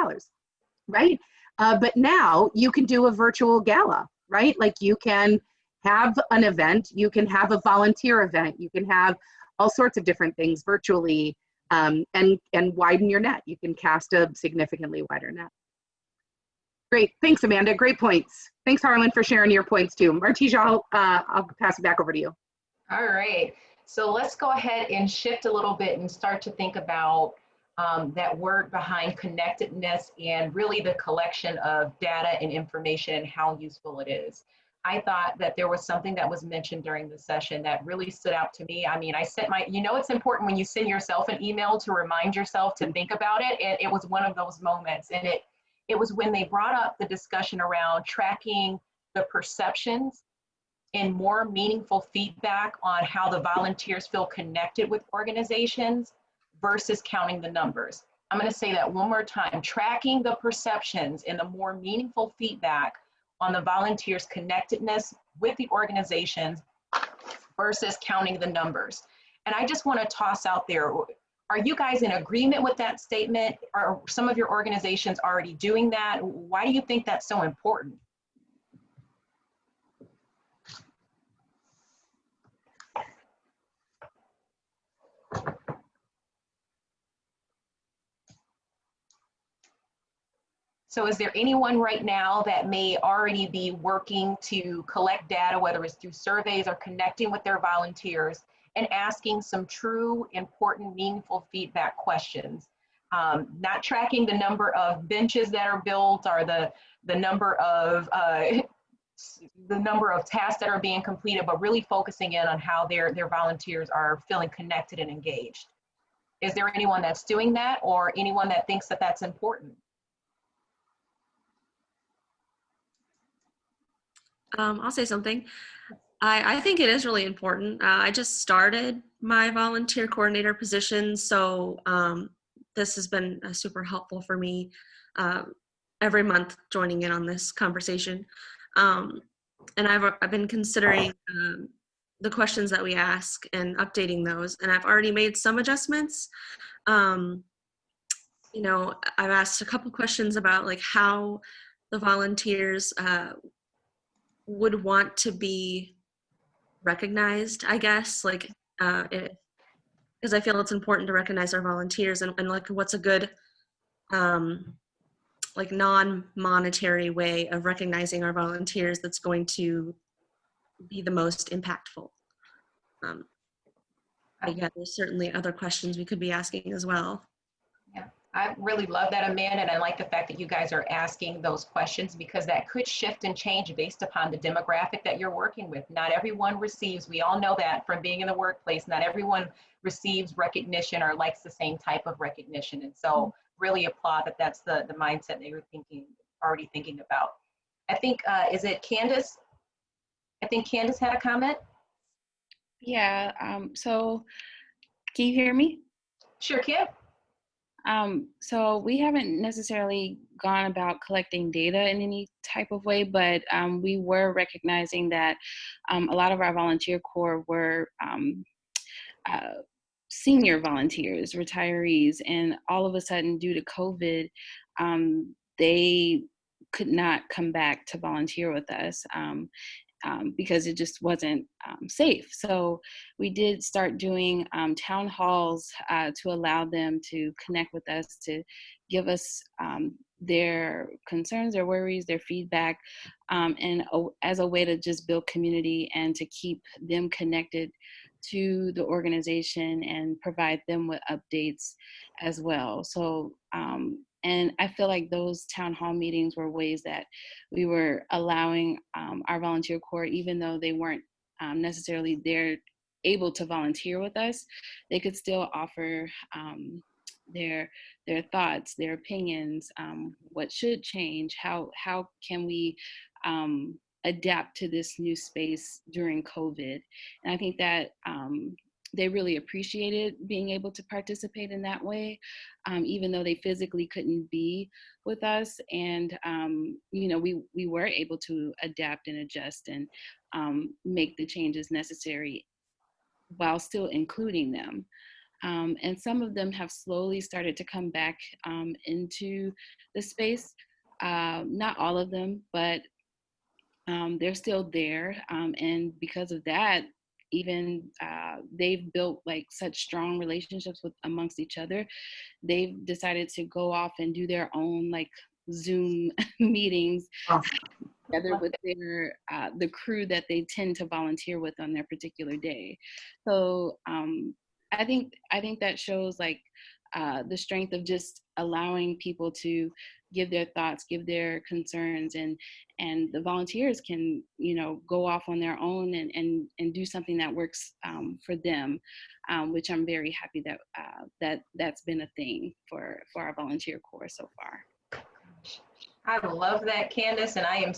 right? But now you can do a virtual gala, right? Like, you can have an event, you can have a volunteer event, you can have all sorts of different things virtually, and widen your net. You can cast a significantly wider net. Great, thanks, Amanda, great points. Thanks, Harlan, for sharing your points too. Martisha, I'll pass it back over to you. All right, so let's go ahead and shift a little bit and start to think about that word behind connectedness and really the collection of data and information and how useful it is. I thought that there was something that was mentioned during the session that really stood out to me. I mean, I sent it's important when you send yourself an email to remind yourself to think about it. And it was one of those moments. And it was when they brought up the discussion around tracking the perceptions and more meaningful feedback on how the volunteers feel connected with organizations versus counting the numbers. I'm going to say that one more time: tracking the perceptions and the more meaningful feedback on the volunteers' connectedness with the organizations versus counting the numbers. And I just want to toss out there, are you guys in agreement with that statement? Are some of your organizations already doing that? Why do you think that's so important? So is there anyone right now that may already be working to collect data, whether it's through surveys or connecting with their volunteers and asking some true, important, meaningful feedback questions? Not tracking the number of benches that are built or the number of tasks that are being completed, but really focusing in on how their volunteers are feeling connected and engaged. Is there anyone that's doing that, or anyone that thinks that that's important? I'll say something. I think it is really important. I just started my volunteer coordinator position, so this has been super helpful for me every month joining in on this conversation. And I've been considering the questions that we ask and updating those, and I've already made some adjustments. You know, I've asked a couple questions about like how the volunteers would want to be recognized, I guess, like because I feel it's important to recognize our volunteers, and like what's a good like non-monetary way of recognizing our volunteers that's going to be the most impactful. But yeah, there's certainly other questions we could be asking as well. Yeah, I really love that, Amanda, and I like the fact that you guys are asking those questions, because that could shift and change based upon the demographic that you're working with. Not everyone receives, we all know that from being in the workplace, not everyone receives recognition or likes the same type of recognition. And so really applaud that that's the mindset that you're already thinking about. I think, is it Candace? I think Candace had a comment. Yeah, so can you hear me? Sure can. So we haven't necessarily gone about collecting data in any type of way, but we were recognizing that a lot of our volunteer corps were senior volunteers, retirees, and all of a sudden due to COVID, they could not come back to volunteer with us. Because it just wasn't safe. So we did start doing town halls to allow them to connect with us, to give us their concerns, their worries, their feedback, and as a way to just build community and to keep them connected to the organization and provide them with updates as well. So, and I feel like those town hall meetings were ways that we were allowing our volunteer corps, even though they weren't necessarily there able to volunteer with us, they could still offer their thoughts, their opinions, what should change, how can we adapt to this new space during COVID. And I think that they really appreciated being able to participate in that way, even though they physically couldn't be with us. And, you know, we were able to adapt and adjust and make the changes necessary while still including them. And some of them have slowly started to come back into the space. Not all of them, but they're still there. And because of that, even they've built like such strong relationships amongst each other. They've decided to go off and do their own like Zoom meetings together with their the crew that they tend to volunteer with on their particular day. So I think that shows like the strength of just allowing people to give their thoughts, give their concerns, and the volunteers can, you know, go off on their own and do something that works for them, which I'm very happy that that's been a thing for our volunteer corps so far. I love that, Candace, and I'm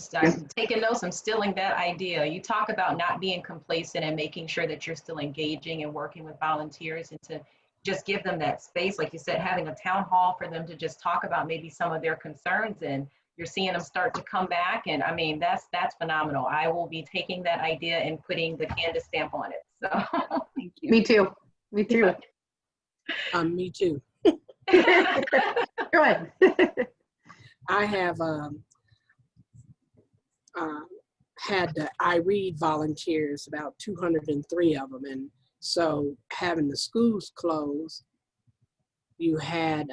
taking notes, I'm stealing that idea. You talk about not being complacent and making sure that you're still engaging and working with volunteers, and to just give them that space, like you said, having a town hall for them to just talk about maybe some of their concerns, and you're seeing them start to come back. And I mean, that's phenomenal. I will be taking that idea and putting the Candace stamp on it. So thank you. Me too. Me too. Me too. Go ahead. I have had the I Read volunteers, about 203 of them, and so having the schools closed, you had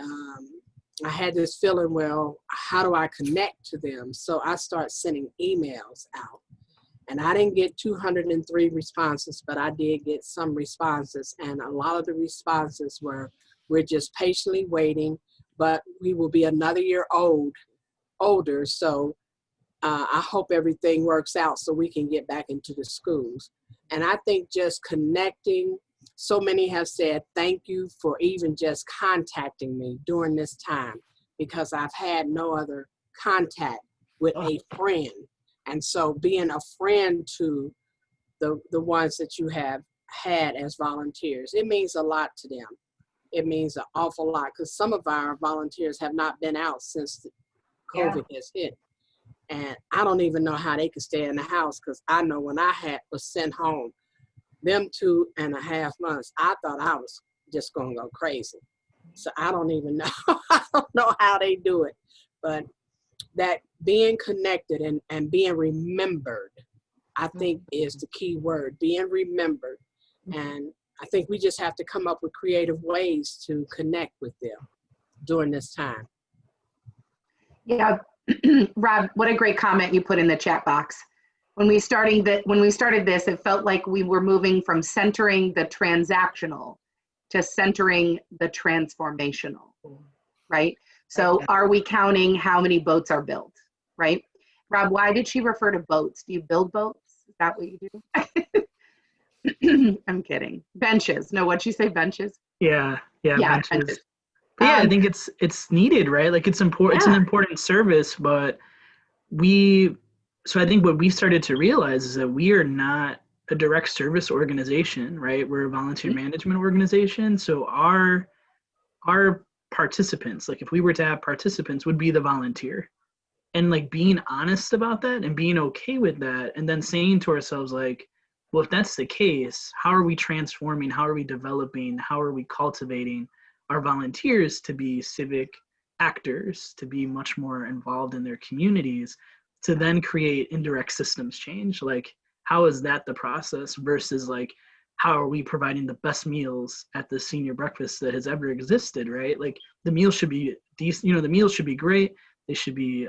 I had this feeling, well, how do I connect to them? So I start sending emails out. And I didn't get 203 responses, but I did get some responses. And a lot of the responses were, we're just patiently waiting, but we will be another year older. So I hope everything works out so we can get back into the schools. And I think just connecting, so many have said, thank you for even just contacting me during this time, because I've had no other contact with a friend. And so being a friend to the ones that you have had as volunteers, it means a lot to them. It means an awful lot, because some of our volunteers have not been out since COVID has hit. And I don't even know how they could stay in the house, because I know when I was sent home, them 2.5 months, I thought I was just going to go crazy. So I don't even know. I don't know how they do it. But that being connected and being remembered, I think is the key word, being remembered. And I think we just have to come up with creative ways to connect with them during this time. Yeah, Rob, what a great comment you put in the chat box. When we started this, it felt like we were moving from centering the transactional to centering the transformational, right? So are we counting how many boats are built, right? Rob, why did she refer to boats? Do you build boats? Is that what you do? I'm kidding. Benches. No, what'd she say, benches? Yeah, benches. Benches. I think it's needed, right? Like it's important. It's an important service, but so I think what we started to realize is that we are not a direct service organization, right? We're a volunteer management organization. So our participants, like if we were to have participants, would be the volunteer. And like being honest about that and being okay with that, and then saying to ourselves like, well, if that's the case, how are we transforming? How are we developing? How are we cultivating our volunteers to be civic actors, to be much more involved in their communities, to then create indirect systems change? Like, how is that the process versus like, how are we providing the best meals at the senior breakfast that has ever existed, right? Like the meals should be decent, the meals should be great. They should be,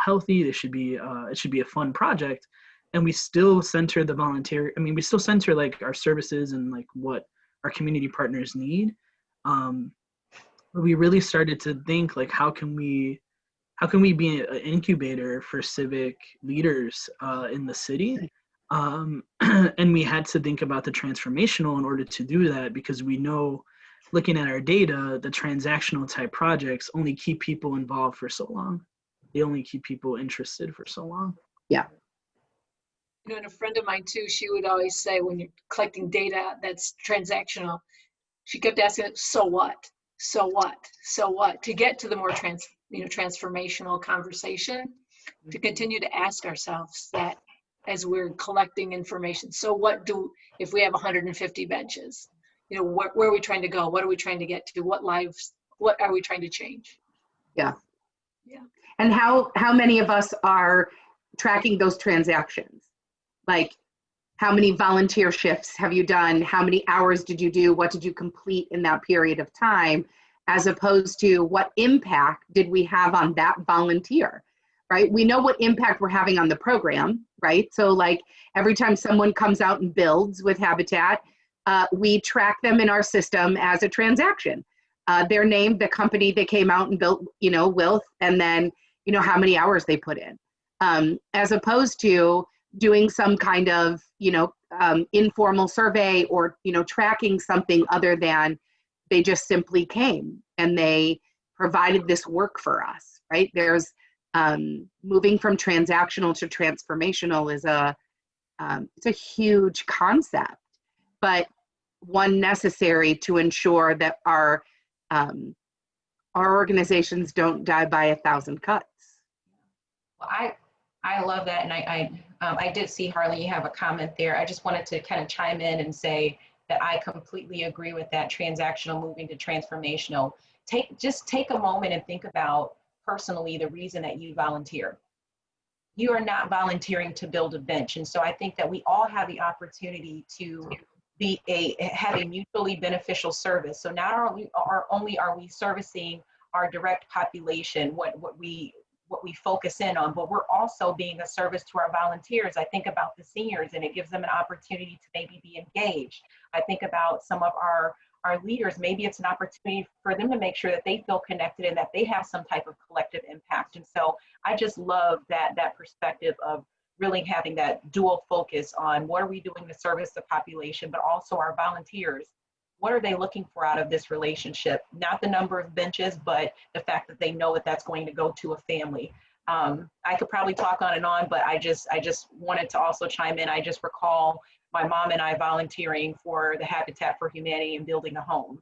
healthy. They should be, it should be a fun project. And we still center the volunteer. I mean, we still center like our services and like what our community partners need. But we really started to think like, how can we be an incubator for civic leaders in the city? And we had to think about the transformational in order to do that, because we know, looking at our data, the transactional type projects only keep people involved for so long. They only keep people interested for so long. Yeah. And a friend of mine too, she would always say, when you're collecting data that's transactional, she kept asking, so what? So what? So what? To get to the more transformational conversation, to continue to ask ourselves that as we're collecting information. So what if we have 150 benches, where are we trying to go? What are we trying to get to? What are we trying to change? Yeah. Yeah. And how many of us are tracking those transactions? Like, how many volunteer shifts have you done? How many hours did you do? What did you complete in that period of time? As opposed to what impact did we have on that volunteer, right? We know what impact we're having on the program, right? So like every time someone comes out and builds with Habitat, we track them in our system as a transaction. Their name, the company they came out and built, with, and then, how many hours they put in. As opposed to doing some kind of, informal survey or, tracking something other than they just simply came and they provided this work for us, right? There's moving from transactional to transformational is it's a huge concept, but one necessary to ensure that our organizations don't die by 1,000 cuts. Well, I love that, and I did see, Harley, you have a comment there. I just wanted to kind of chime in and say that I completely agree with that transactional moving to transformational. Just take a moment and think about personally the reason that you volunteer. You are not volunteering to build a bench, and so I think that we all have the opportunity to have a mutually beneficial service. So not only are we servicing our direct population, what we focus in on, but we're also being a service to our volunteers. I think about the seniors, and it gives them an opportunity to maybe be engaged. I think about some of our leaders, maybe it's an opportunity for them to make sure that they feel connected and that they have some type of collective impact. And so I just love that perspective of really having that dual focus on what are we doing to service the population, but also our volunteers. What are they looking for out of this relationship? Not the number of benches, but the fact that they know that that's going to go to a family. I could probably talk on and on, but I just wanted to also chime in. I just recall my mom and I volunteering for the Habitat for Humanity and building a home.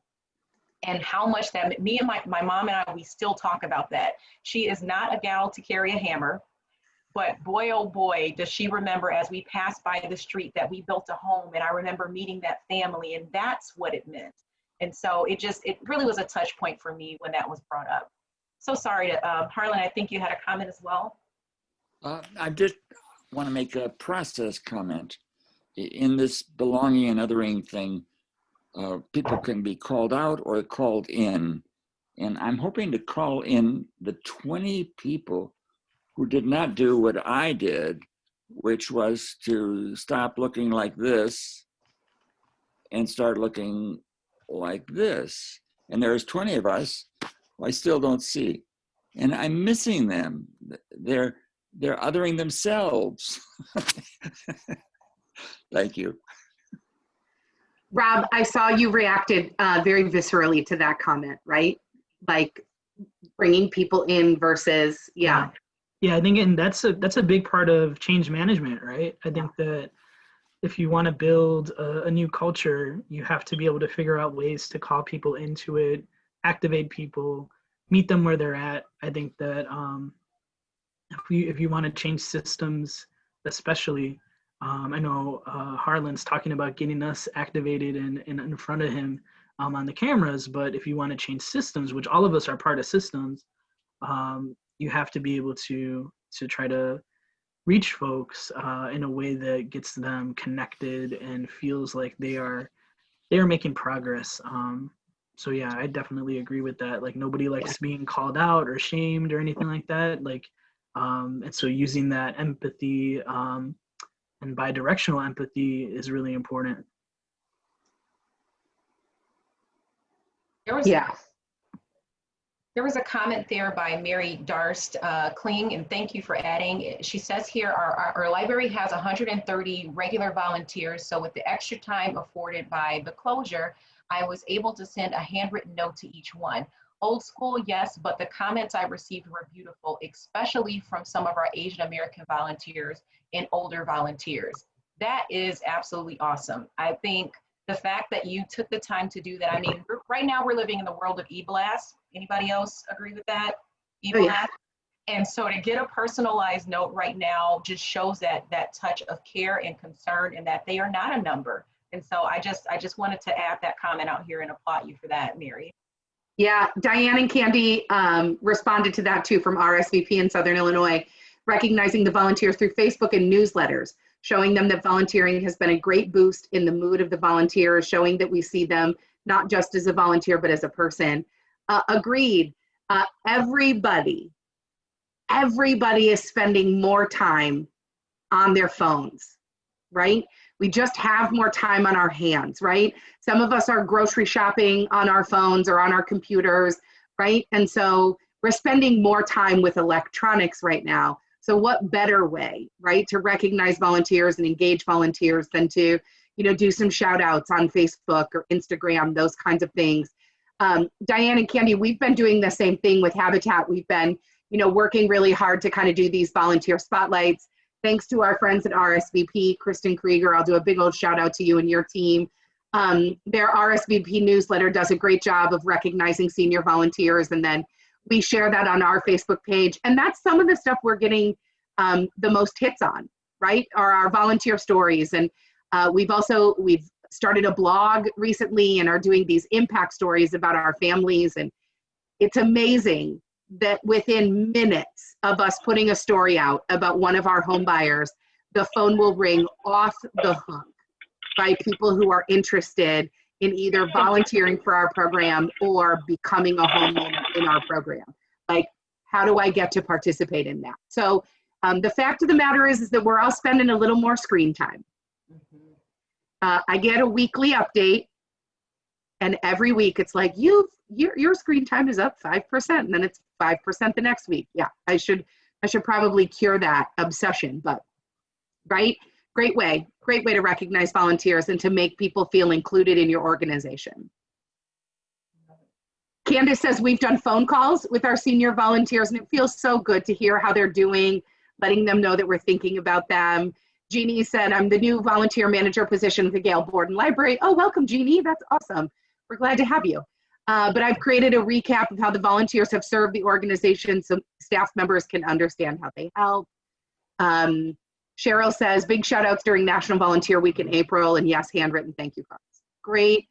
And how much that, me and my mom and I, we still talk about that. She is not a gal to carry a hammer, but boy, oh boy, does she remember as we passed by the street that we built a home, and I remember meeting that family, and that's what it meant. And so it really was a touch point for me when that was brought up. So sorry, Harlan, I think you had a comment as well. I just want to make a process comment. In this belonging and othering thing, people can be called out or called in. And I'm hoping to call in the 20 people who did not do what I did, which was to stop looking like this and start looking like this. And there's 20 of us who I still don't see. And I'm missing them. They're othering themselves. Thank you. Rob, I saw you reacted very viscerally to that comment, right? Like bringing people in versus, yeah. Yeah, I think, and that's a big part of change management, right? I think that if you want to build a new culture, you have to be able to figure out ways to call people into it, activate people, meet them where they're at. I think that if you want to change systems, especially, I know Harlan's talking about getting us activated and in front of him on the cameras, but if you want to change systems, which all of us are part of systems, you have to be able to try to reach folks in a way that gets them connected and feels like they are making progress. So yeah, I definitely agree with that. Like nobody likes being called out or shamed or anything like that. Like, and so using that empathy and bi-directional empathy is really important. There was a comment there by Mary Darst Kling, and thank you for adding. She says here, our library has 130 regular volunteers, so with the extra time afforded by the closure, I was able to send a handwritten note to each one. Old school, yes, but the comments I received were beautiful, especially from some of our Asian American volunteers and older volunteers. That is absolutely awesome. I think the fact that you took the time to do that, I mean, right now we're living in the world of e-blast. Anybody else agree with that? E-blast? Oh, yeah. And so to get a personalized note right now just shows that touch of care and concern, and that they are not a number. And so I just wanted to add that comment out here and applaud you for that, Mary. Yeah, Diane and Candy responded to that too from RSVP in Southern Illinois, recognizing the volunteers through Facebook and newsletters, showing them that volunteering has been a great boost in the mood of the volunteers, showing that we see them not just as a volunteer, but as a person. Agreed. Everybody is spending more time on their phones, right? We just have more time on our hands, right? Some of us are grocery shopping on our phones or on our computers, right? And so we're spending more time with electronics right now. So what better way, right, to recognize volunteers and engage volunteers than to, do some shout outs on Facebook or Instagram, those kinds of things. Diane and Candy, we've been doing the same thing with Habitat. We've been, working really hard to kind of do these volunteer spotlights. Thanks to our friends at RSVP, Kristen Krieger, I'll do a big old shout out to you and your team. Their RSVP newsletter does a great job of recognizing senior volunteers, and then we share that on our Facebook page. And that's some of the stuff we're getting the most hits on, right, are our volunteer stories. And we've started a blog recently and are doing these impact stories about our families. And it's amazing that within minutes of us putting a story out about one of our home buyers, the phone will ring off the hook by people who are interested in either volunteering for our program or becoming a home in our program. Like, how do I get to participate in that? So the fact of the matter is that we're all spending a little more screen time. I get a weekly update, and every week it's like, your screen time is up 5%, and then it's 5% the next week. Yeah, I should probably cure that obsession, but right? Great way to recognize volunteers and to make people feel included in your organization. Candace says we've done phone calls with our senior volunteers, and it feels so good to hear how they're doing, letting them know that we're thinking about them. Jeannie said, I'm the new volunteer manager position at the Gale Board and Library. Oh, welcome, Jeannie. That's awesome. We're glad to have you. But I've created a recap of how the volunteers have served the organization so staff members can understand how they help. Cheryl says, big shout outs during National Volunteer Week in April, and yes, handwritten thank you cards. Great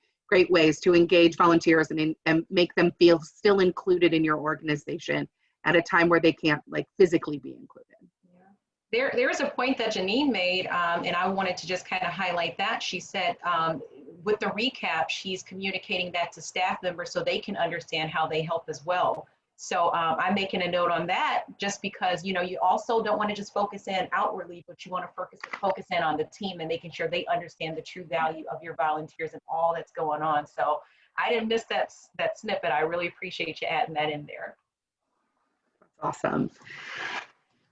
ways to engage volunteers and make them feel still included in your organization at a time where they can't like physically be included. There is a point that Janine made, and I wanted to just kind of highlight that. She said with the recap, she's communicating that to staff members so they can understand how they help as well. So I'm making a note on that just because, you know, you also don't want to just focus in outwardly, but you want to focus in on the team and making sure they understand the true value of your volunteers and all that's going on. So I didn't miss that snippet. I really appreciate you adding that in there. Awesome.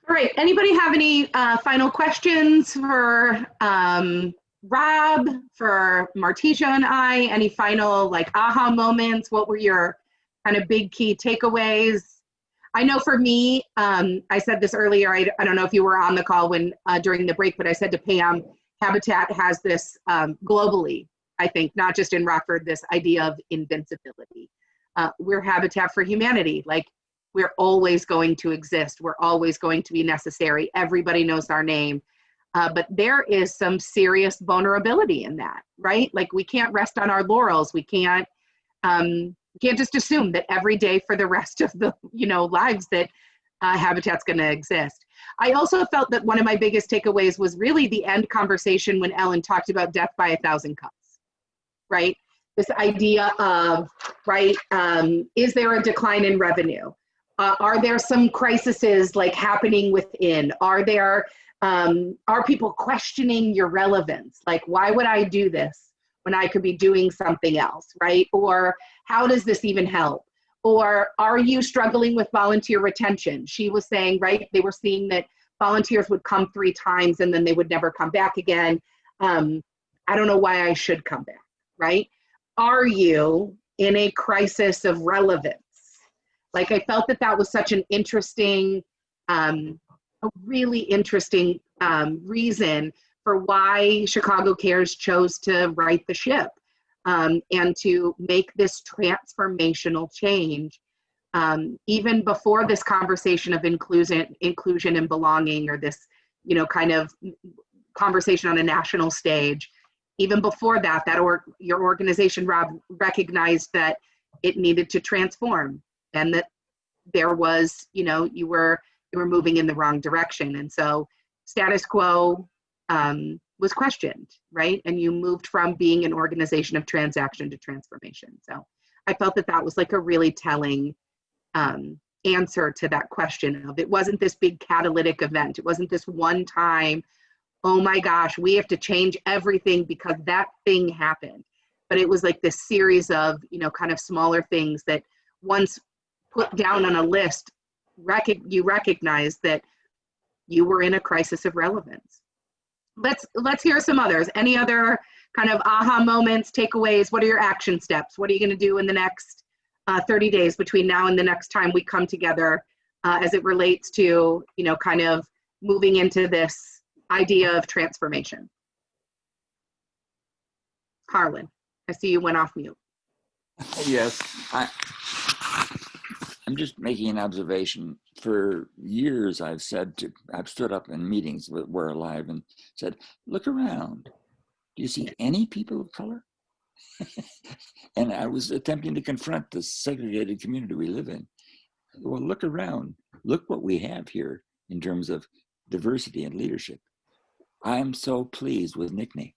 All right, anybody have any final questions for Rob, for Martisha and I? Any final like aha moments? What were your kind of big key takeaways? I know for me, I said this earlier, I don't know if you were on the call when during the break, but I said to Pam, Habitat has this globally, I think, not just in Rockford, this idea of invincibility. We're Habitat for Humanity. Like, we're always going to exist. We're always going to be necessary. Everybody knows our name. But there is some serious vulnerability in that, right? Like, we can't rest on our laurels. We can't just assume that every day for the rest of the lives that Habitat's going to exist. I also felt that one of my biggest takeaways was really the end conversation when Ellen talked about death by 1,000 cuts, right? This idea of, right, is there a decline in revenue? Are there some crises like happening within? Are people questioning your relevance? Like, why would I do this when I could be doing something else, right? Or how does this even help? Or are you struggling with volunteer retention? She was saying, right, they were seeing that volunteers would come 3 times and then they would never come back again. I don't know why I should come back, right? Are you in a crisis of relevance? Like, I felt that was such an interesting, a really interesting reason for why Chicago Cares chose to right the ship and to make this transformational change. Even before this conversation of inclusion and belonging, or this, kind of conversation on a national stage, even before that, your organization, Rob, recognized that it needed to transform, and that there was, you were moving in the wrong direction. And so status quo was questioned, right? And you moved from being an organization of transaction to transformation. So I felt that was like a really telling answer to that question of, it wasn't this big catalytic event. It wasn't this one time, oh my gosh, we have to change everything because that thing happened. But it was like this series of, kind of smaller things that once put down on a list, you recognize that you were in a crisis of relevance. Let's hear some others. Any other kind of aha moments, takeaways? What are your action steps? What are you going to do in the next 30 days between now and the next time we come together as it relates to, kind of moving into this idea of transformation? Harlan, I see you went off mute. Yes, I'm just making an observation. For years, I've stood up in meetings with We're Alive and said, look around. Do you see any people of color? And I was attempting to confront the segregated community we live in. Well, look around. Look what we have here in terms of diversity and leadership. I'm so pleased with Nickney.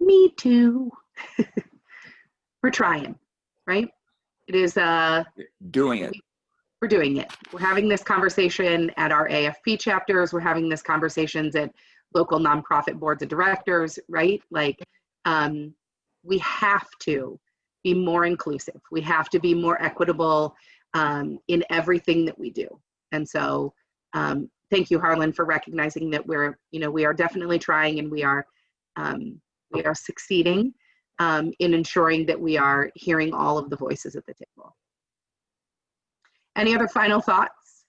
Me too. We're trying, right? It is Doing it. we're doing it. We're having this conversation at our AFP chapters. We're having this conversations at local nonprofit boards of directors, right? Like, we have to be more inclusive. We have to be more equitable in everything that we do. And so, thank you, Harlan, for recognizing that we are definitely trying, and we are succeeding in ensuring that we are hearing all of the voices at the table. Any other final thoughts?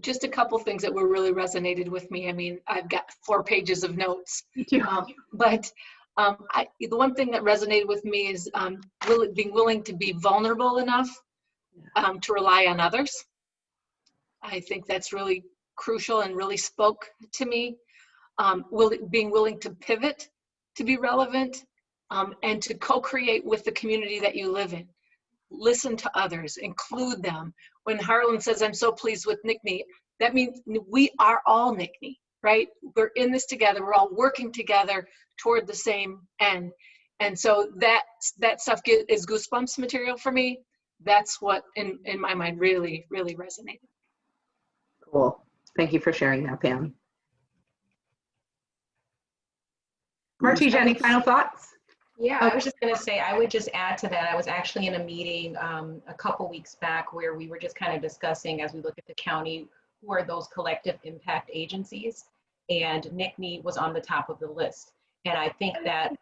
Just a couple things that were really resonated with me. I mean, I've got 4 pages of notes. Me too. The one thing that resonated with me is being willing to be vulnerable enough to rely on others. I think that's really crucial and really spoke to me. Being willing to pivot to be relevant and to co-create with the community that you live in. Listen to others, include them. When Harlan says, I'm so pleased with NCME, that means we are all NCME, right? We're in this together. We're all working together toward the same end. And so that stuff is goosebumps material for me. That's what, in my mind, really, really resonated. Cool. Thank you for sharing that, Pam. Martija, any final thoughts? Yeah, I was just going to say, I would just add to that. I was actually in a meeting a couple weeks back where we were just kind of discussing, as we look at the county, who are those collective impact agencies, and NCME was on the top of the list. And I think that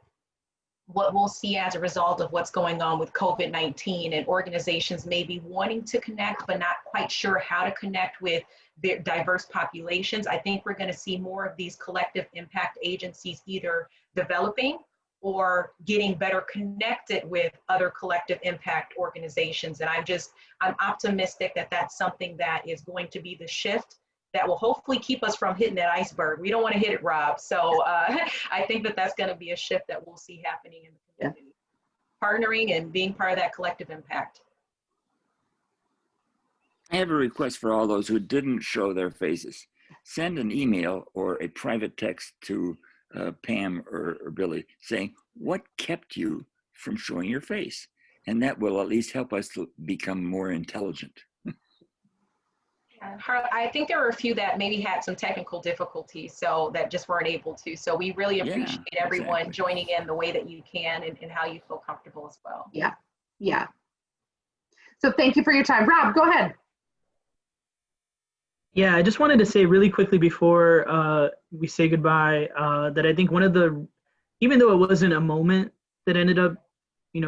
what we'll see as a result of what's going on with COVID-19 and organizations maybe wanting to connect, but not quite sure how to connect with their diverse populations, I think we're going to see more of these collective impact agencies either developing or getting better connected with other collective impact organizations. And I'm optimistic that that's something that is going to be the shift that will hopefully keep us from hitting that iceberg. We don't want to hit it, Rob. So I think that that's going to be a shift that we'll see happening in the community. Yeah. Partnering and being part of that collective impact. I have a request for all those who didn't show their faces. Send an email or a private text to Pam or Billy saying, what kept you from showing your face? And that will at least help us to become more intelligent. I think there were a few that maybe had some technical difficulties, so that just weren't able to. So we really appreciate everyone joining in the way that you can and how you feel comfortable as well. Yeah, yeah. So thank you for your time. Rob, go ahead. Yeah, I just wanted to say really quickly before we say goodbye that I think one of the, even though it wasn't a moment that ended up,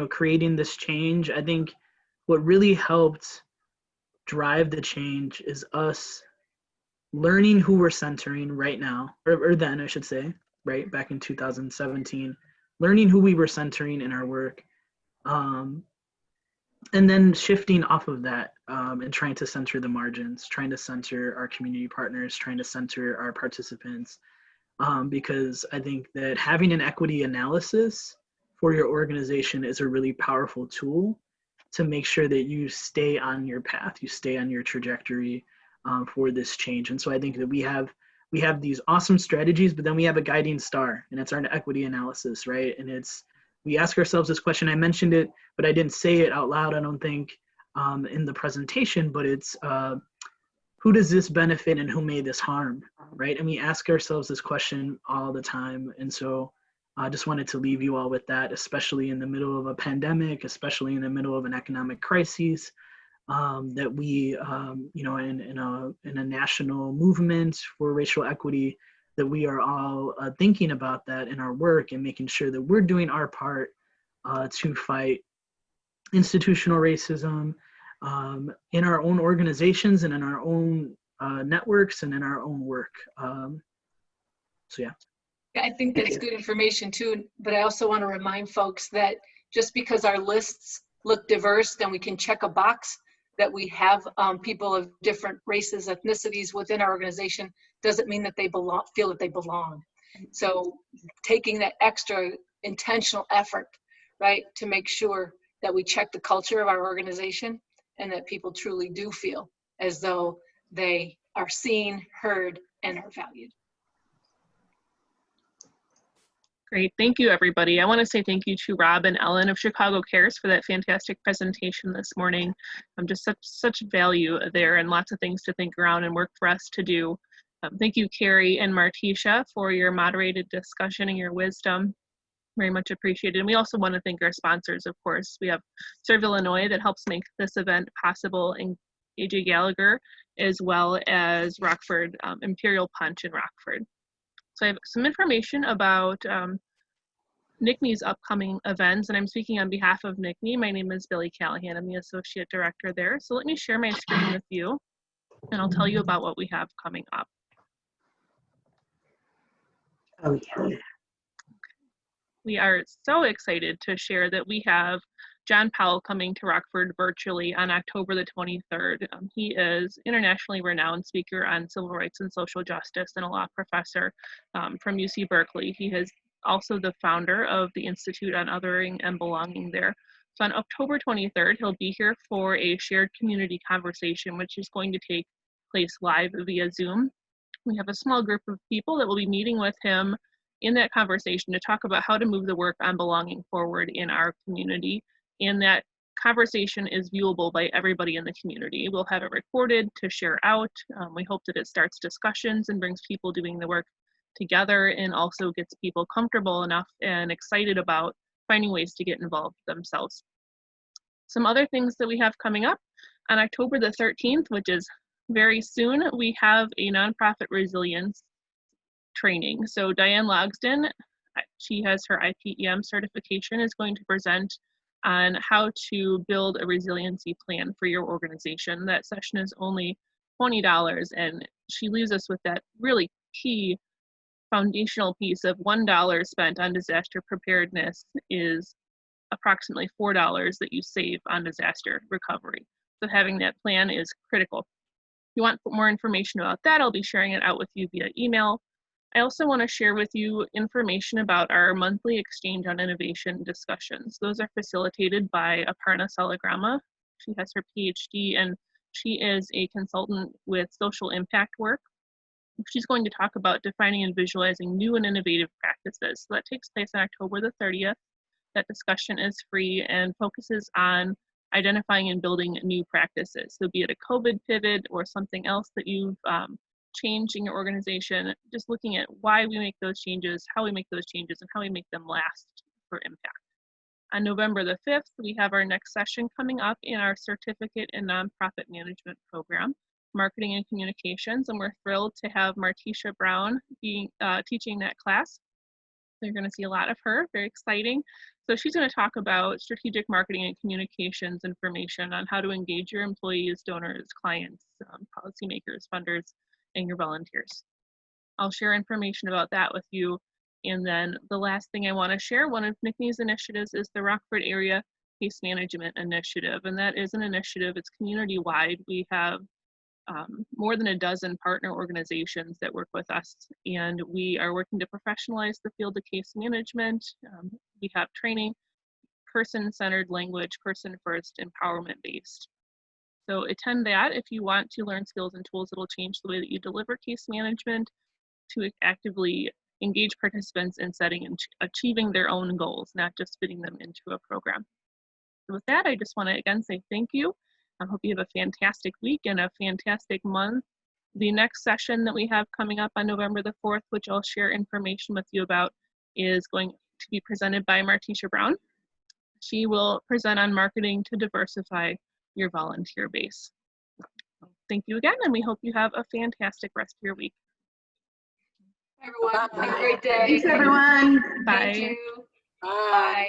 creating this change, I think what really helped drive the change is us learning who we're centering right now, or then I should say, right, back in 2017, learning who we were centering in our work, and then shifting off of that and trying to center the margins, trying to center our community partners, trying to center our participants, because I think that having an equity analysis for your organization is a really powerful tool to make sure that you stay on your path, you stay on your trajectory for this change. And so I think that we have these awesome strategies, but then we have a guiding star, and it's our equity analysis, right? And we ask ourselves this question. I mentioned it, but I didn't say it out loud, I don't think, in the presentation, but it's who does this benefit and who may this harm, right? And we ask ourselves this question all the time. And so I just wanted to leave you all with that, especially in the middle of a pandemic, especially in the middle of an economic crisis, that we, in a national movement for racial equity, that we are all thinking about that in our work and making sure that we're doing our part to fight institutional racism in our own organizations and in our own networks and in our own work. So yeah. I think that's good information too, but I also want to remind folks that just because our lists look diverse, then we can check a box that we have people of different races, ethnicities within our organization, doesn't mean that they feel that they belong. So taking that extra intentional effort, right, to make sure that we check the culture of our organization and that people truly do feel as though they are seen, heard, and are valued. Great, thank you everybody. I want to say thank you to Rob and Ellen of Chicago Cares for that fantastic presentation this morning. Just such value there and lots of things to think around and work for us to do. Thank you, Carrie and Martisha, for your moderated discussion and your wisdom. Very much appreciated. And we also want to thank our sponsors, of course. We have Serve Illinois that helps make this event possible, and AJ Gallagher, as well as Rockford, Imperial Punch in Rockford. So I have some information about NCME's upcoming events, and I'm speaking on behalf of NCME. My name is Billy Callahan. I'm the Associate Director there. So let me share my screen with you, and I'll tell you about what we have coming up. Oh, yeah. We are so excited to share that we have John Powell coming to Rockford virtually on October the 23rd. He is internationally renowned speaker on civil rights and social justice and a law professor from UC Berkeley. He is also the founder of the Institute on Othering and Belonging there. So on October 23rd, he'll be here for a shared community conversation, which is going to take place live via Zoom. We have a small group of people that will be meeting with him in that conversation to talk about how to move the work on belonging forward in our community. And that conversation is viewable by everybody in the community. We'll have it recorded to share out. We hope that it starts discussions and brings people doing the work together, and also gets people comfortable enough and excited about finding ways to get involved themselves. Some other things that we have coming up on October the 13th, which is very soon, we have a nonprofit resilience training. So Diane Logsden, she has her IPEM certification, is going to present on how to build a resiliency plan for your organization. That session is only $20, and she leaves us with that really key foundational piece of $1 spent on disaster preparedness is approximately $4 that you save on disaster recovery. So having that plan is critical. If you want more information about that, I'll be sharing it out with you via email. I also want to share with you information about our monthly Exchange on Innovation discussions. Those are facilitated by Aparna Salagrama. She has her PhD, and she is a consultant with social impact work. She's going to talk about defining and visualizing new and innovative practices. So that takes place on October the 30th. That discussion is free and focuses on identifying and building new practices. So be it a COVID pivot or something else that you've changed in your organization, just looking at why we make those changes, how we make those changes, and how we make them last for impact. On November the 5th, we have our next session coming up in our Certificate in Nonprofit Management program, Marketing and Communications, and we're thrilled to have Martisha Brown teaching that class. You're going to see a lot of her, very exciting. So she's going to talk about strategic marketing and communications information on how to engage your employees, donors, clients, policymakers, funders, and your volunteers. I'll share information about that with you. And then the last thing I want to share, one of NCME's initiatives is the Rockford Area Case Management Initiative. And that is an initiative, it's community-wide. We have more than a dozen partner organizations that work with us, and we are working to professionalize the field of case management. We have training, person-centered language, person-first, empowerment-based. So attend that if you want to learn skills and tools that will change the way that you deliver case management, to actively engage participants in setting and achieving their own goals, not just fitting them into a program. So with that, I just want to again say thank you. I hope you have a fantastic week and a fantastic month. The next session that we have coming up on November the 4th, which I'll share information with you about, is going to be presented by Martisha Brown. She will present on marketing to diversify your volunteer base. Thank you again, and we hope you have a fantastic rest of your week. Everyone, have a great day. Thanks, everyone. Bye. Thank you. Bye.